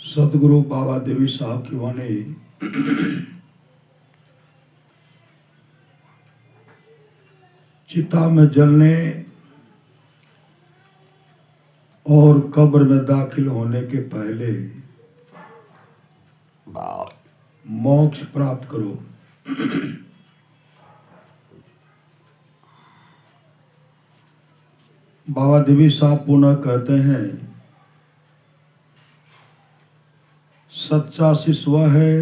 सदगुरु बाबा देवी साहब की वाणी चिता में जलने और कब्र में दाखिल होने के पहले मोक्ष प्राप्त करो। बाबा देवी साहब पुनः कहते हैं, सच्चा शिष्य वह है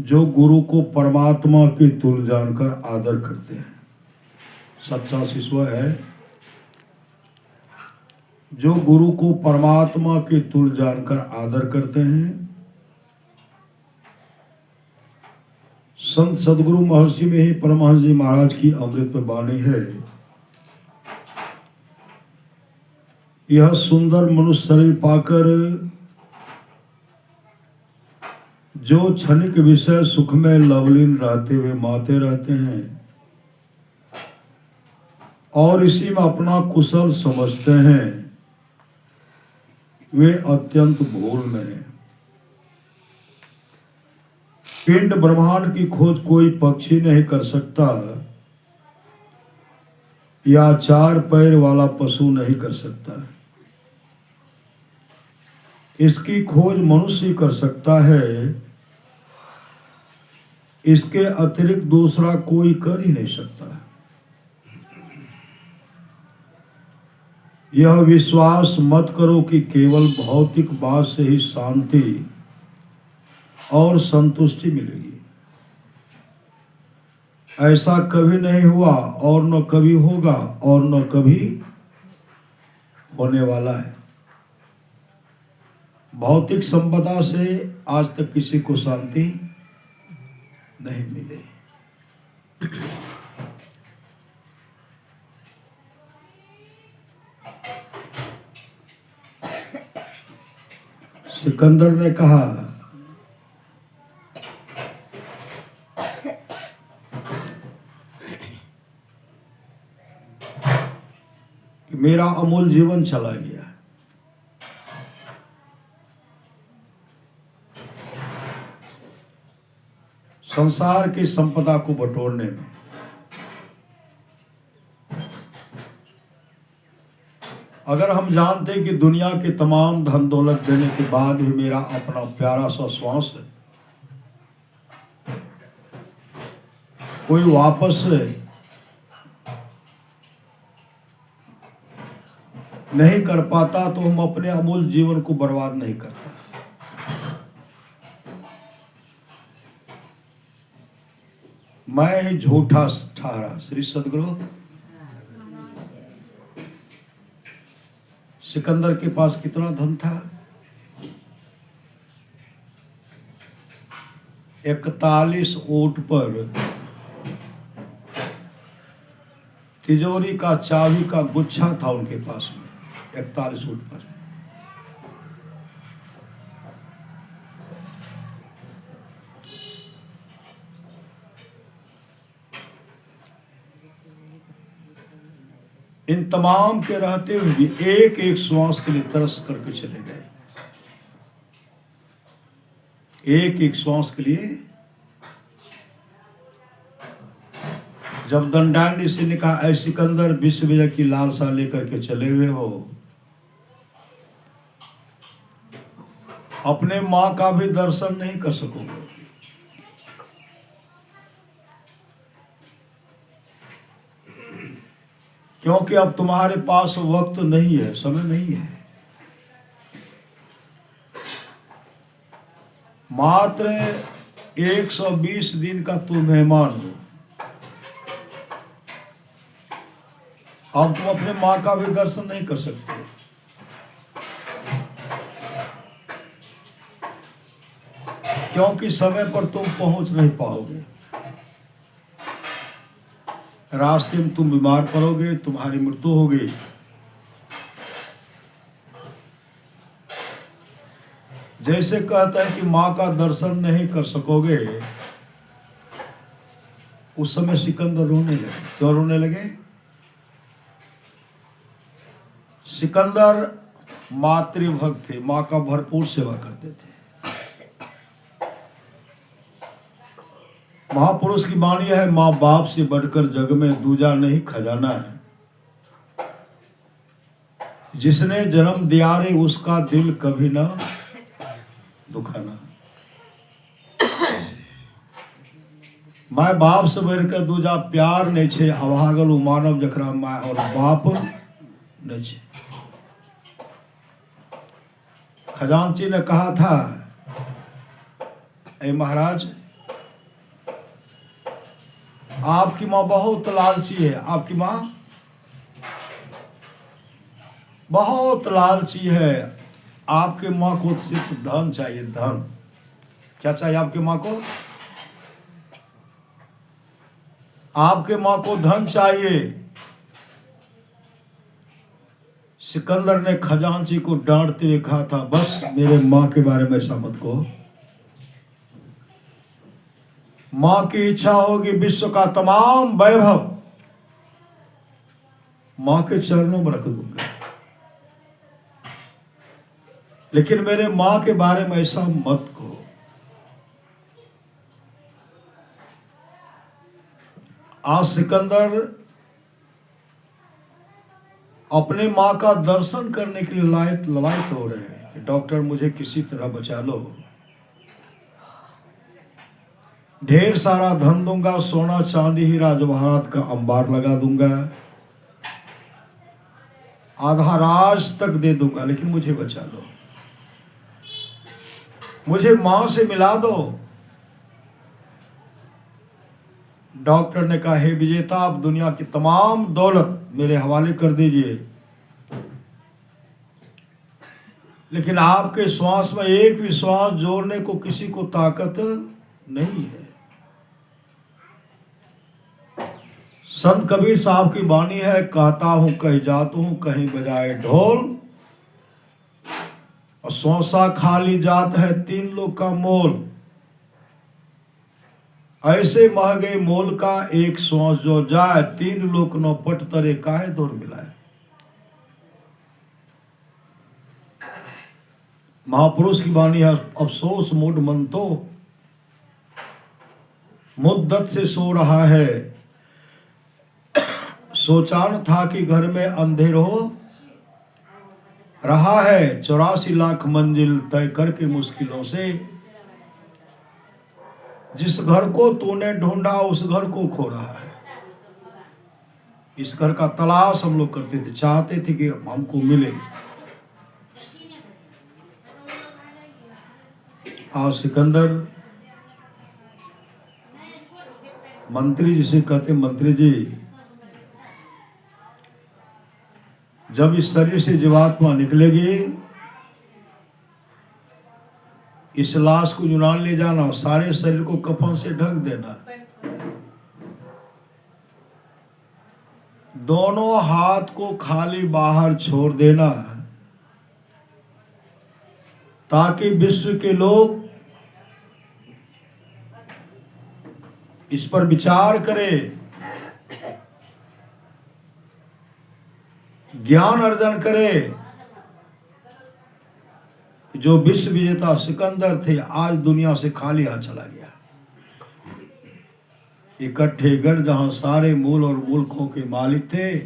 जो गुरु को परमात्मा की तुल्य जानकर आदर करते हैं। सच्चा शिष्य वह है जो गुरु को परमात्मा के तुल्य जानकर आदर करते हैं। संत सदगुरु महर्षि में ही परमहंस जी महाराज की अमृत वाणी है, यह सुंदर मनुष्य शरीर पाकर जो क्षणिक विषय सुख में लवलीन रहते हुए माते रहते हैं और इसी में अपना कुशल समझते हैं, वे अत्यंत भूल में हैं। पिंड ब्रह्मांड की खोज कोई पक्षी नहीं कर सकता या चार पैर वाला पशु नहीं कर सकता। इसकी खोज मनुष्य कर सकता है, इसके अतिरिक्त दूसरा कोई कर ही नहीं सकता। यह विश्वास मत करो कि केवल भौतिक बात से ही शांति और संतुष्टि मिलेगी। ऐसा कभी नहीं हुआ और न कभी होगा और न कभी होने वाला है। भौतिक संपदा से आज तक किसी को शांति नहीं मिली। सिकंदर ने कहा कि मेरा अमूल जीवन चला गया, संसार की संपदा को बटोरने में। अगर हम जानते कि दुनिया के तमाम धन दौलत देने के बाद भी मेरा अपना प्यारा सा श्वास है कोई वापस नहीं कर पाता, तो हम अपने अमूल्य जीवन को बर्बाद नहीं करते। मैं ही झूठा ठहरा। श्री सदगुरु सिकंदर के पास कितना धन था? 41 ऊंट पर तिजोरी का चाबी का गुच्छा था उनके पास में। 41 ऊंट पर इन तमाम के रहते हुए भी एक एक श्वास के लिए तरस करके चले गए। एक एक श्वास के लिए। जब दंडानी से ने कहा, ऐ सिकंदर, विश्व विजय की लालसा लेकर के चले हुए हो, अपने मां का भी दर्शन नहीं कर सकोगे। क्योंकि अब तुम्हारे पास वक्त नहीं है, समय नहीं है। मात्र 120 दिन का तुम मेहमान हो। अब तुम अपने मां का भी दर्शन नहीं कर सकते। क्योंकि समय पर तुम पहुंच नहीं पाओगे। रास्ते में तुम बीमार पड़ोगे, तुम्हारी मृत्यु होगी। जैसे कहता है कि मां का दर्शन नहीं कर सकोगे, उस समय सिकंदर रोने लगे। क्यों रोने लगे? सिकंदर मातृभक्त थे, माँ का भरपूर सेवा करते थे। महापुरुष की वाणी है, माँ बाप से बढ़कर जग में दूजा नहीं खजाना है। जिसने जन्म दिया रे उसका दिल कभी ना दुखाना। माय बाप से बढ़कर दूजा प्यार नहीं छे, अभागल मानव जकरा माय और बाप नहीं छे। खजांची ने कहा था, ए महाराज, आपकी माँ बहुत लालची है। आपकी माँ बहुत लालची है। आपके माँ को सिर्फ धन चाहिए, धन। क्या चाहिए आपकी माँ को? आपके माँ को धन चाहिए। सिकंदर ने खजांची को डांटते हुए कहा था, बस मेरे माँ के बारे में ऐसा मत कहो। माँ की इच्छा होगी विश्व का तमाम वैभव माँ के चरणों में रख दूंगा, लेकिन मेरे माँ के बारे में ऐसा मत कहो। आज सिकंदर अपने माँ का दर्शन करने के लिए ललायत हो रहे हैं कि डॉक्टर मुझे किसी तरह बचा लो, ढेर सारा धन दूंगा, सोना चांदी हीरा जवाहरात का अंबार लगा दूंगा, आधा राज तक दे दूंगा, लेकिन मुझे बचा लो, मुझे मां से मिला दो। डॉक्टर ने कहा, हे विजेता, आप दुनिया की तमाम दौलत मेरे हवाले कर दीजिए, लेकिन आपके श्वास में एक भी श्वास जोड़ने को किसी को ताकत नहीं है। संत कबीर साहब की वाणी है, कहता हूं कहीं जाता हूं, कहीं बजाए ढोल, और सौसा खाली जात है तीन लोग का मोल। ऐसे महंगे मोल का एक श्वास जो जाए, तीन लोक नो पट तरे काहे दौर मिलाए। महापुरुष की वाणी है, अफसोस मूड मन तो मुद्दत से सो रहा है, सोचान था कि घर में अंधेर हो रहा है, 84 लाख मंजिल तय करके मुश्किलों से, जिस घर को तूने ढूंढा उस घर को खो रहा है। इस घर का तलाश हम लोग करते थे, चाहते थे कि हमको मिले। आज सिकंदर मंत्री जिसे कहते, मंत्री जी, जब इस शरीर से जीवात्मा निकलेगी, इस लाश को यूनान ले जाना, सारे शरीर को कफन से ढक देना, दोनों हाथ को खाली बाहर छोड़ देना, ताकि विश्व के लोग इस पर विचार करें, ज्ञान अर्जन करे। जो विश्व विजेता सिकंदर थे, आज दुनिया से खाली हाथ चला गया। इकट्ठे गढ़ जहां सारे मूल और मुल्कों के मालिक थे,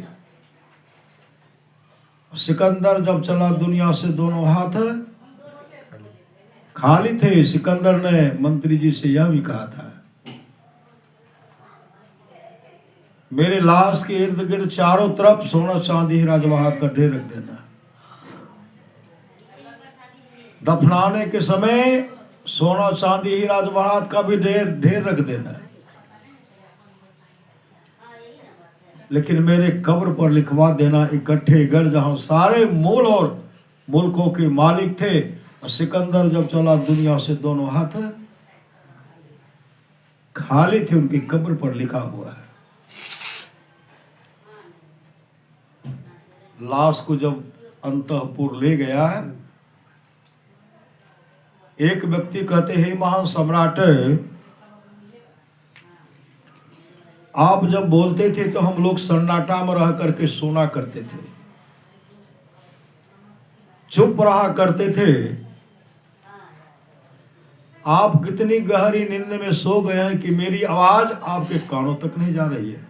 सिकंदर जब चला दुनिया से दोनों हाथ खाली थे। सिकंदर ने मंत्री जी से यह भी कहा था, मेरे लाश के इर्द गिर्द चारों तरफ सोना चांदी हीरा जवाहरात का ढेर रख देना। दफनाने के समय सोना चांदी हीरा जवाहरात का भी ढेर रख देना। लेकिन मेरे कब्र पर लिखवा देना, इकट्ठे गढ़ जहां सारे मूल और मुल्कों के मालिक थे। सिकंदर जब चला दुनिया से दोनों हाथ खाली थे, उनकी कब्र पर लिखा हुआ है। लाश को जब अंतःपुर ले गया, एक व्यक्ति कहते, हे महान सम्राट, आप जब बोलते थे तो हम लोग सन्नाटा में रह करके सुना करते थे, चुप रहा करते थे। आप कितनी गहरी नींद में सो गए हैं कि मेरी आवाज आपके कानों तक नहीं जा रही है।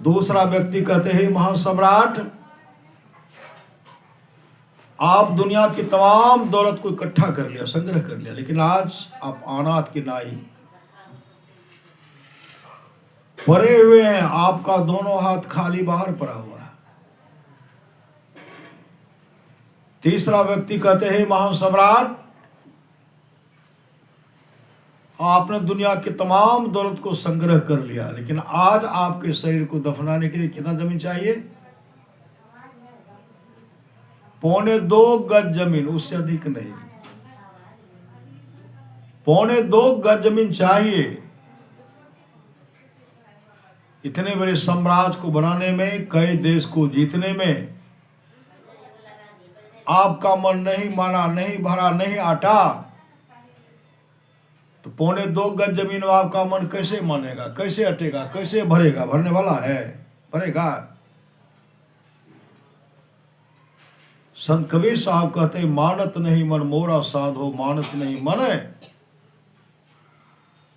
दूसरा व्यक्ति कहते हैं, महासम्राट, आप दुनिया की तमाम दौलत को इकट्ठा कर लिया, संग्रह कर लिया, लेकिन आज आप अनाथ की नाई पड़े हुए हैं, आपका दोनों हाथ खाली बाहर पड़ा हुआ है। तीसरा व्यक्ति कहते हैं, महासम्राट, आपने दुनिया की तमाम दौलत को संग्रह कर लिया, लेकिन आज आपके शरीर को दफनाने के लिए कितना जमीन चाहिए? 2.25 गज जमीन, उससे अधिक नहीं। 2.25 गज जमीन चाहिए। इतने बड़े साम्राज्य को बनाने में, कई देश को जीतने में आपका मन नहीं माना, नहीं भरा, नहीं आटा, तो 2.25 गज जमीन में आपका मन कैसे मानेगा, कैसे अटेगा, कैसे भरेगा? भरने वाला है? भरेगा? संत कबीर साहब कहते, मानत नहीं मन मोरा साधो, मानत नहीं मन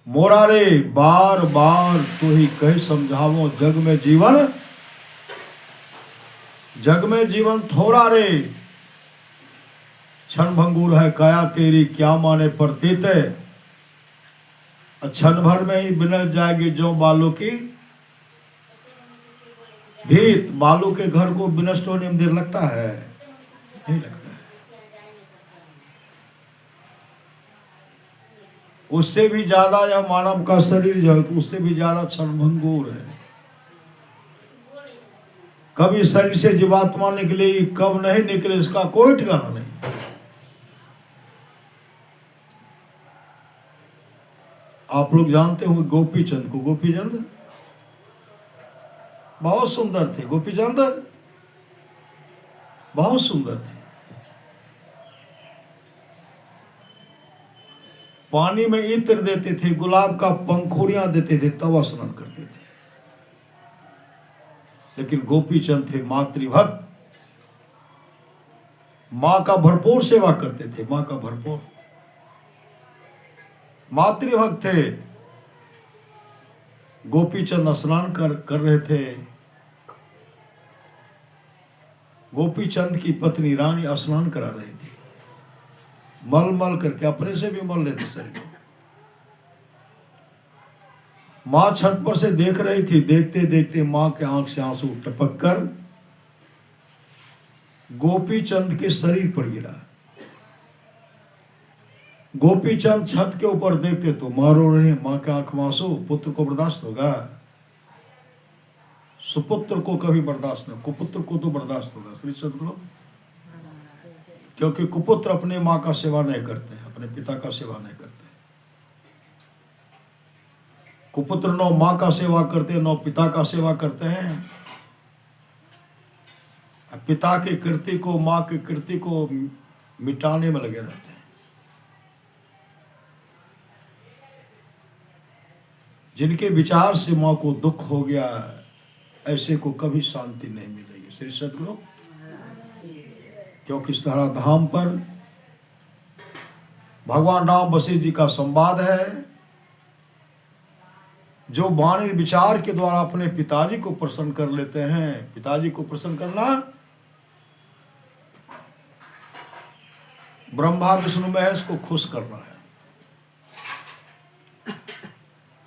मोरा रे, बार बार तू ही कह समझावो, जग में जीवन, जग में जीवन थोड़ा रे, क्षण भंगुर है काया तेरी, क्या माने प्रतीत है, क्षण भर में ही बिनस जाएगी जो बालू की भीत। बालू के घर को विनष्ट होने में देर लगता है? नहीं लगता है। उससे भी ज्यादा यह मानव का शरीर जो है, उससे भी ज्यादा क्षणभंगुर है। कब इस शरीर से जीवात्मा निकलेगी, कब नहीं निकले, इसका कोई ठिकाना नहीं। आप लोग जानते होंगे गोपीचंद को। गोपीचंद बहुत सुंदर थे। गोपीचंद बहुत सुंदर थे। पानी में इत्र देते थे, गुलाब का पंखुड़ियां देते थे, तब स्नान करते थे। लेकिन गोपीचंद थे मातृभक्त, मां का भरपूर सेवा करते थे, मां का भरपूर मातृभक्त थे। गोपीचंद स्नान कर रहे थे। गोपीचंद की पत्नी रानी स्नान करा रही थी, मल मल करके, अपने से भी मल रहे थे शरीर। मां छत पर से देख रही थी। देखते देखते मां के आंख से आंसू टपक कर गोपीचंद के शरीर पर गिरा। गोपीचंद छत के ऊपर देखते तो मां रो रही। मां के आंख में आंसू। पुत्र को बर्दाश्त होगा? सुपुत्र को कभी बर्दाश्त नहीं, कुपुत्र को तो बर्दाश्त होगा। श्री सदगुरु, क्योंकि कुपुत्र अपने मां का सेवा नहीं करते, अपने पिता का सेवा नहीं करते। कुपुत्र न मां का सेवा करते, न पिता का सेवा करते हैं। पिता की कृति को, मां की कृति को मिटाने में लगे रहते हैं। जिनके विचार से मां को दुख हो गया, ऐसे को कभी शांति नहीं मिलेगी। श्री सदगुरु, क्योंकि इस धरा धाम पर भगवान राम वशिष्ठ जी का संवाद है। जो वाणी विचार के द्वारा अपने पिताजी को प्रसन्न कर लेते हैं। पिताजी को प्रसन्न करना, ब्रह्मा विष्णु महेश को खुश करना है।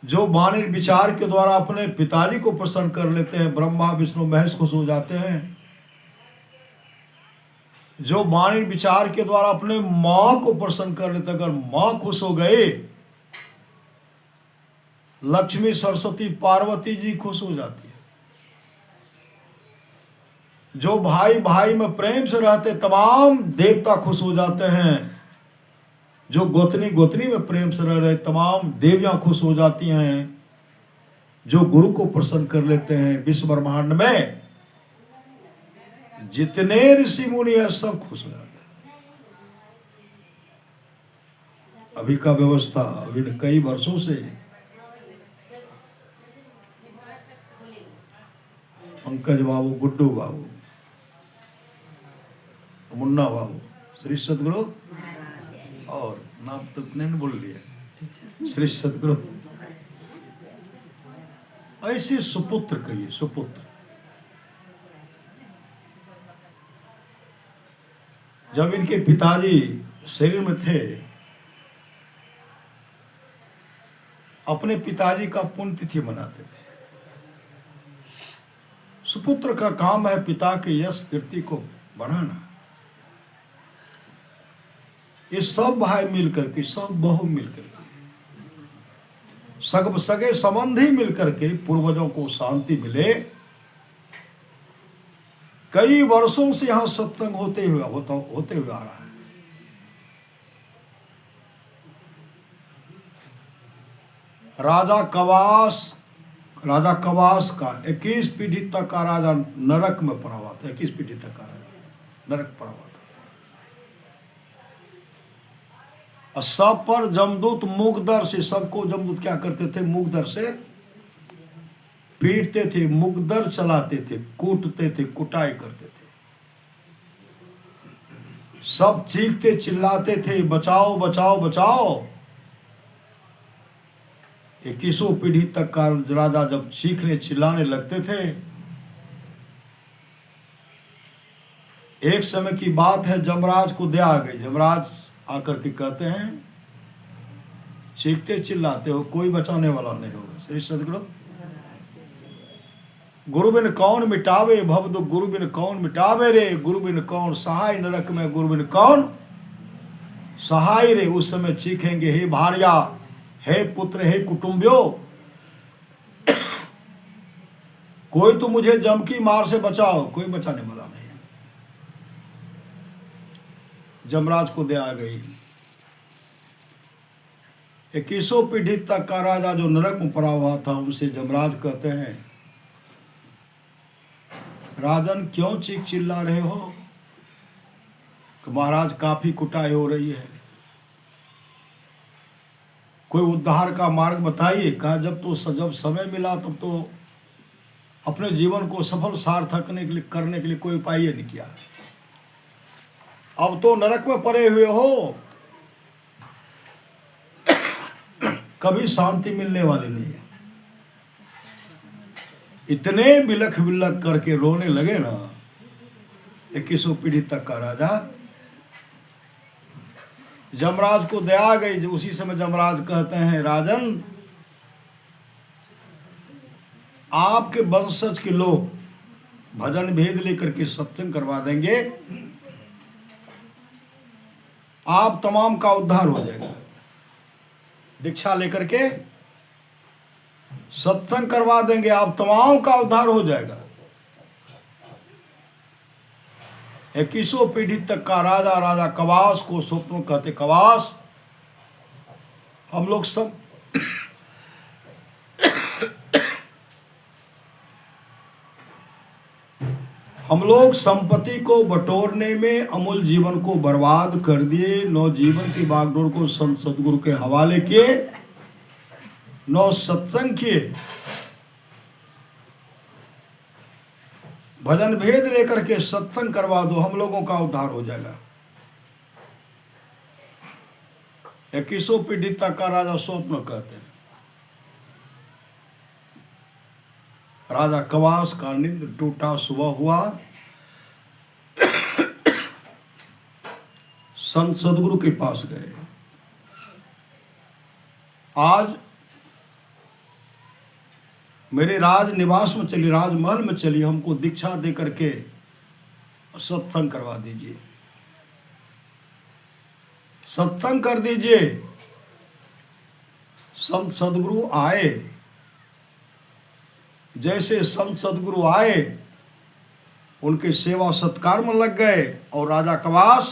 जो वाणी विचार के द्वारा अपने पिताजी को प्रसन्न कर लेते हैं, ब्रह्मा विष्णु महेश खुश हो जाते हैं। जो वाणी विचार के द्वारा अपने मां को प्रसन्न कर लेते हैं, अगर मां खुश हो गए, लक्ष्मी सरस्वती पार्वती जी खुश हो जाती है। जो भाई भाई में प्रेम से रहते, तमाम देवता खुश हो जाते हैं। जो गोतनी गोतनी में प्रेम से रह रहे, तमाम देवियां खुश हो जाती हैं। जो गुरु को प्रसन्न कर लेते हैं, विश्व ब्रह्मांड में जितने ऋषि मुनि हैं, सब खुश हो जाते हैं। अभी का व्यवस्था अभी कई वर्षों से पंकज बाबू, गुड्डू बाबू, मुन्ना बाबू, श्री सदगुरु, और नाम तो नहीं बोल लिया, श्री सदगुरु, ऐसे सुपुत्र कहिए, सुपुत्र। जब इनके पिताजी शरीर में थे, अपने पिताजी का पुण्यतिथि मनाते थे। सुपुत्र का काम है पिता के यश कीर्ति को बढ़ाना। ये सब भाई मिलकर के, सब बहू मिलकर के, सगे संबंधी मिलकर के पूर्वजों को शांति मिले। कई वर्षों से यहां सत्संग होते हुए आ रहा है। राजा कवास का 21 पीढ़ी तक का राजा नरक में पड़ा हुआ था। 21 पीढ़ी तक का राजा नरक पड़ा हुआ था। और सब पर जमदूत मुगदर से, सबको जमदूत क्या करते थे? मुगदर से पीटते थे, मुगदर चलाते थे, कूटते थे, कुटाई करते थे। सब चीखते चिल्लाते थे, बचाओ बचाओ बचाओ। 21 पीढ़ी तक का राजा जब चीखने चिल्लाने लगते थे, एक समय की बात है, जमराज को दया आ गई। जमराज आकर के कहते हैं, चीखते चिल्लाते हो, कोई बचाने वाला नहीं होगा। श्री सदगुरु, गुरु बिन कौन मिटावे भव दुख, गुरु बिन कौन मिटावे रे, गुरु बिन कौन सहाय नरक में, गुरु बिन कौन सहाय रे। उस समय चीखेंगे, हे भार्या, हे पुत्र, हे कुटुंबियों, कोई तो मुझे जम की मार से बचाओ। कोई बचाने वाला नहीं। जमराज को दया आ गई। 21 पीढ़ी तक का राजा जो नरक में पड़ा हुआ था, उनसे जमराज कहते हैं, राजन क्यों चीख चिल्ला रहे हो? कि महाराज काफी कुटाई हो रही है, कोई उद्धार का मार्ग बताइए। कहा, जब समय मिला तब तो अपने जीवन को सफल सार्थक करने के लिए कोई उपाय नहीं किया। अब तो नरक में पड़े हुए हो, कभी शांति मिलने वाली नहीं है। इतने बिलख बिलख करके रोने लगे ना 21 पीढ़ी तक का राजा। जमराज को दया आ गई। उसी समय जमराज कहते हैं, राजन, आपके वंशज के लोग भजन भेद लेकर के सत्संग करवा देंगे, आप तमाम का उद्धार हो जाएगा। दीक्षा लेकर के सत्संग करवा देंगे, आप तमाम का उद्धार हो जाएगा। 21 पीढ़ी तक का राजा कवास को स्वप्न कहते, कवास, हम लोग सब संपत्ति को बटोरने में अमूल जीवन को बर्बाद कर दिए। नौ जीवन की बागडोर को संत सदगुरु के हवाले किए, नौ सत्संग किए, भजन भेद लेकर के सत्संग करवा दो, हम लोगों का उद्धार हो जाएगा। 21 पीढ़ी तक का राजा स्वप्न कहते हैं। राजा कवास का नींद टूटा। सुबह हुआ, संत सदगुरु के पास गए। आज मेरे राज निवास में चलिए, राजमहल में चलिए, हमको दीक्षा दे करके सत्संग करवा दीजिए, सत्संग कर दीजिए। संत सदगुरु आए। जैसे संत सदगुरु आए, उनके सेवा सत्कार में लग गए और राजा कवास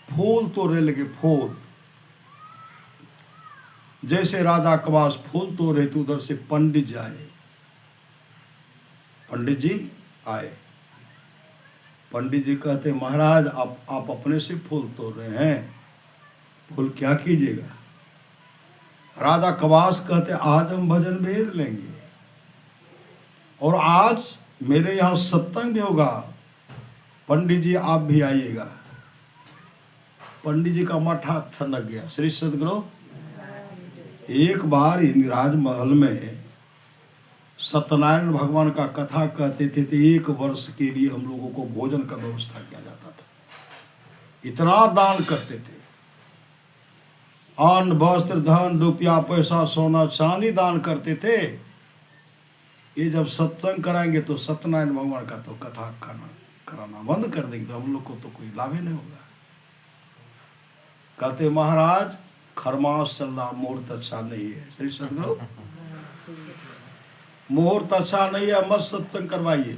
फूल तोड़ने लगे। फूल, जैसे राजा कवास फूल तोड़ रहे थे, उधर से पंडित जी आए। पंडित जी आए। पंडित जी कहते, महाराज आप अपने से फूल तोड़ रहे हैं, बोल क्या कीजिएगा? राजा कवास कहते आज हम भजन भेद लेंगे और आज मेरे यहाँ सत्संग भी होगा, पंडित जी आप भी आइएगा। पंडित जी का माथा ठनक गया। श्री सदगुरु एक बार इन राजमहल में सत्यनारायण भगवान का कथा कहते थे तो 1 वर्ष के लिए हम लोगों को भोजन का व्यवस्था किया जाता था। इतना दान करते थे, अन्न वस्त्र धन रुपया पैसा सोना चांदी दान करते थे। ये जब सत्संग कराएंगे तो सत्यनारायण भगवान का तो कथा कराना बंद कर देंगे तो हम लोग को तो कोई लाभ ही नहीं होगा। कहते महाराज खरमास चल रहा, मुहूर्त अच्छा नहीं है। श्री सदगुरु मुहूर्त अच्छा नहीं है, मत सत्संग करवाइए,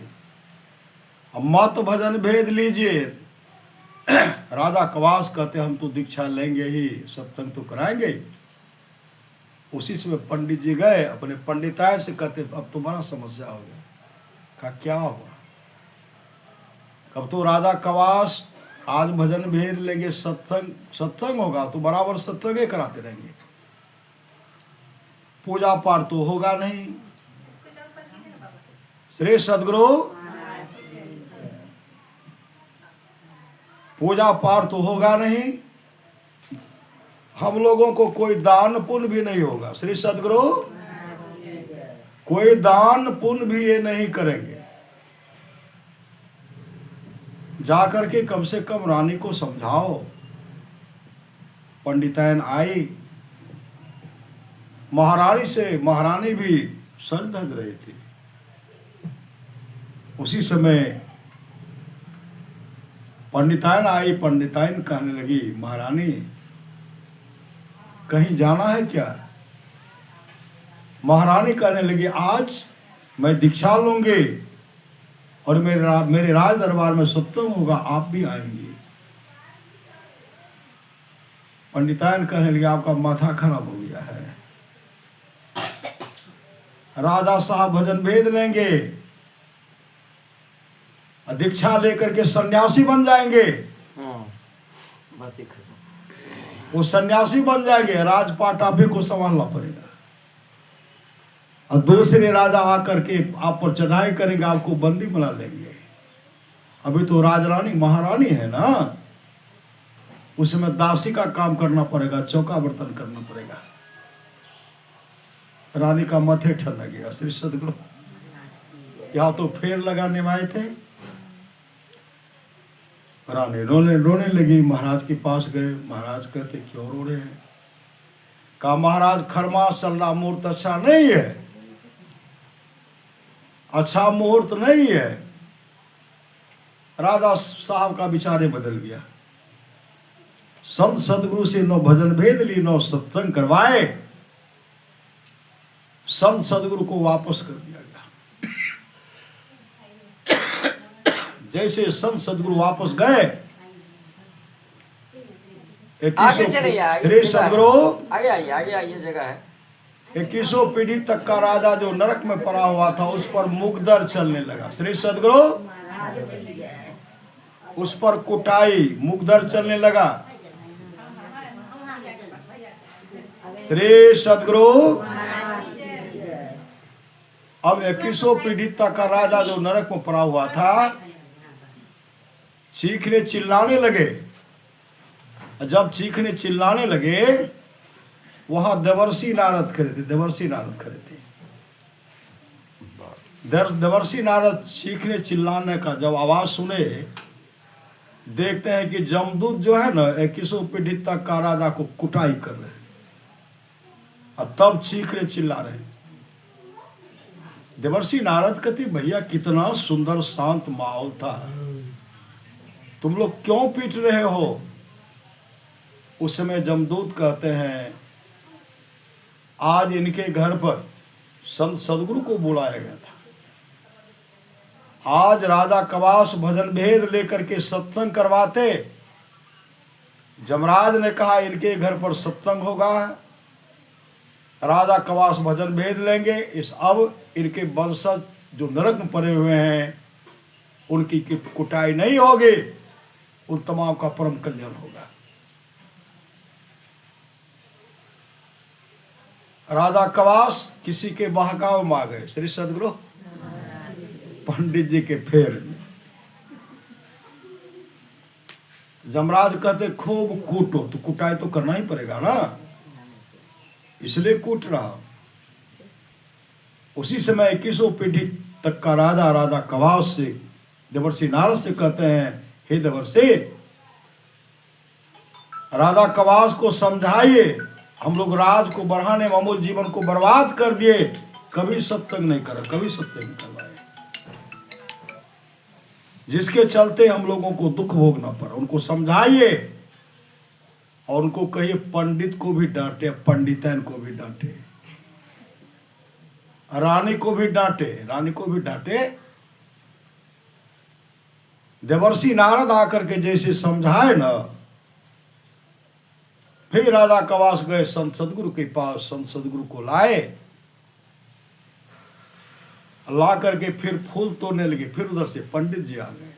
मत भजन भेद लीजिए। राजा कवास कहते हम तो दीक्षा लेंगे ही, सत्संग तो कराएंगे ही। उसी समय पंडित जी गए अपने पंडिताय से, कहते अब तो बड़ा समस्या हो गया। कहा क्या हुआ? कब तो राजा कवास आज भजन भेद लेंगे, सत्संग होगा तो बराबर सत्संग ही कराते रहेंगे, पूजा पाठ तो होगा नहीं। श्री सदगुरु पूजा पाठ तो होगा नहीं, हम लोगों को कोई दान पुण्य भी नहीं होगा। श्री सदगुरु कोई दान पुण्य भी ये नहीं करेंगे। जाकर के कम से कम रानी को समझाओ। पंडितायन आई, महारानी भी सज धज रही थी। उसी समय पंडितायन आई, पंडितायन कहने लगी महारानी कहीं जाना है क्या? महारानी कहने लगी आज मैं दीक्षा लूंगी और मेरे राज दरबार में सत्संग होगा, आप भी आएंगे। पंडितायन कहने लगे आपका माथा खराब हो गया है, राजा साहब भजन भेद लेंगे, दीक्षा लेकर के सन्यासी बन जाएंगे। वो सन्यासी बन जाएंगे, राजपाट आप ही को संभालना पड़ेगा। और दूसरे राजा आकर के आप पर चढ़ाई करेंगे, आपको बंदी बना लेंगे। अभी तो राजरानी महारानी है ना, उसमें दासी का काम करना पड़ेगा, चौका बर्तन करना पड़ेगा। रानी का माथे ठन लगेगा। श्री सदगुरु यहाँ तो फेर लगाने में आए थे। रानी रोने लगी, महाराज के पास गए। महाराज कहते क्यों रो रहे हैं? कहा महाराज खरमास चल रहा, मुहूर्त अच्छा नहीं है, अच्छा मुहूर्त नहीं है। राजा साहब का विचार बदल गया। संत सदगुरु से नो भजन भेद ली, नो सत्संग करवाए, संत सदगुरु को वापस कर दिया गया। जैसे संत सदगुरु वापस गए, श्री सदगुरु आगे जगह है। 21 पीढ़ी तक का राजा जो नरक में पड़ा हुआ था उस पर मुकदर चलने लगा। श्री सदगुरु उस पर कुटाई मुकदर चलने लगा। श्री सदगुरु अब 21 पीढ़ी तक का राजा जो नरक में पड़ा हुआ था चीखने चिल्लाने लगे। जब चीखने चिल्लाने लगे वहां देवर्षि नारद खड़े थे। देवर्षि नारद चीखने चिल्लाने का जब आवाज सुने, देखते हैं कि जमदूत जो है ना 21 पीढ़ी तक का राजा को कुटाई कर रहे हैं और तब चीखने चिल्ला रहे हैं। देवर्षि नारद कहते भैया कितना सुंदर शांत माहौल था, तुम लोग क्यों पीट रहे हो? उस समय जमदूत कहते हैं आज इनके घर पर संत सदगुरु को बुलाया गया था। आज राजा कवास भजन भेद लेकर के सत्संग करवाते। जमराज ने कहा इनके घर पर सत्संग होगा, राजा कवास भजन भेद लेंगे। इस अब इनके वंशज जो नरक में पड़े हुए हैं उनकी कुटाई नहीं होगी, उन तमाम का परम कल्याण होगा। राजा कवास किसी के बहकाव में आ गए श्री सदगुरु पंडित जी के फेर में। जमराज कहते खूब कूटो, तो कुटाई तो करना ही पड़ेगा ना, इसलिए कूट रहा। उसी समय 21 पीढ़ी तक का राजा राजा कवास से देवर्षि नारद से कहते हैं, हे देवर्षि, राजा कवास को समझाइए, हम लोग राज को बढ़ाने में अमूल जीवन को बर्बाद कर दिए, कभी सत्संग नहीं करा, कभी सत्संग नहीं करवाए, जिसके चलते हम लोगों को दुख भोगना पड़ा। उनको समझाइए और उनको कहिए पंडित को भी डांटे, पंडितन को भी डांटे, रानी को भी डांटे, रानी को भी डांटे। देवर्षि नारद आकर के जैसे समझाए ना, फिर राजा कवास गए संत सदगुरु के पास, संत सदगुरु को लाए, ला करके फिर फूल तोड़ने लगे। फिर उधर से पंडित जी आ गए,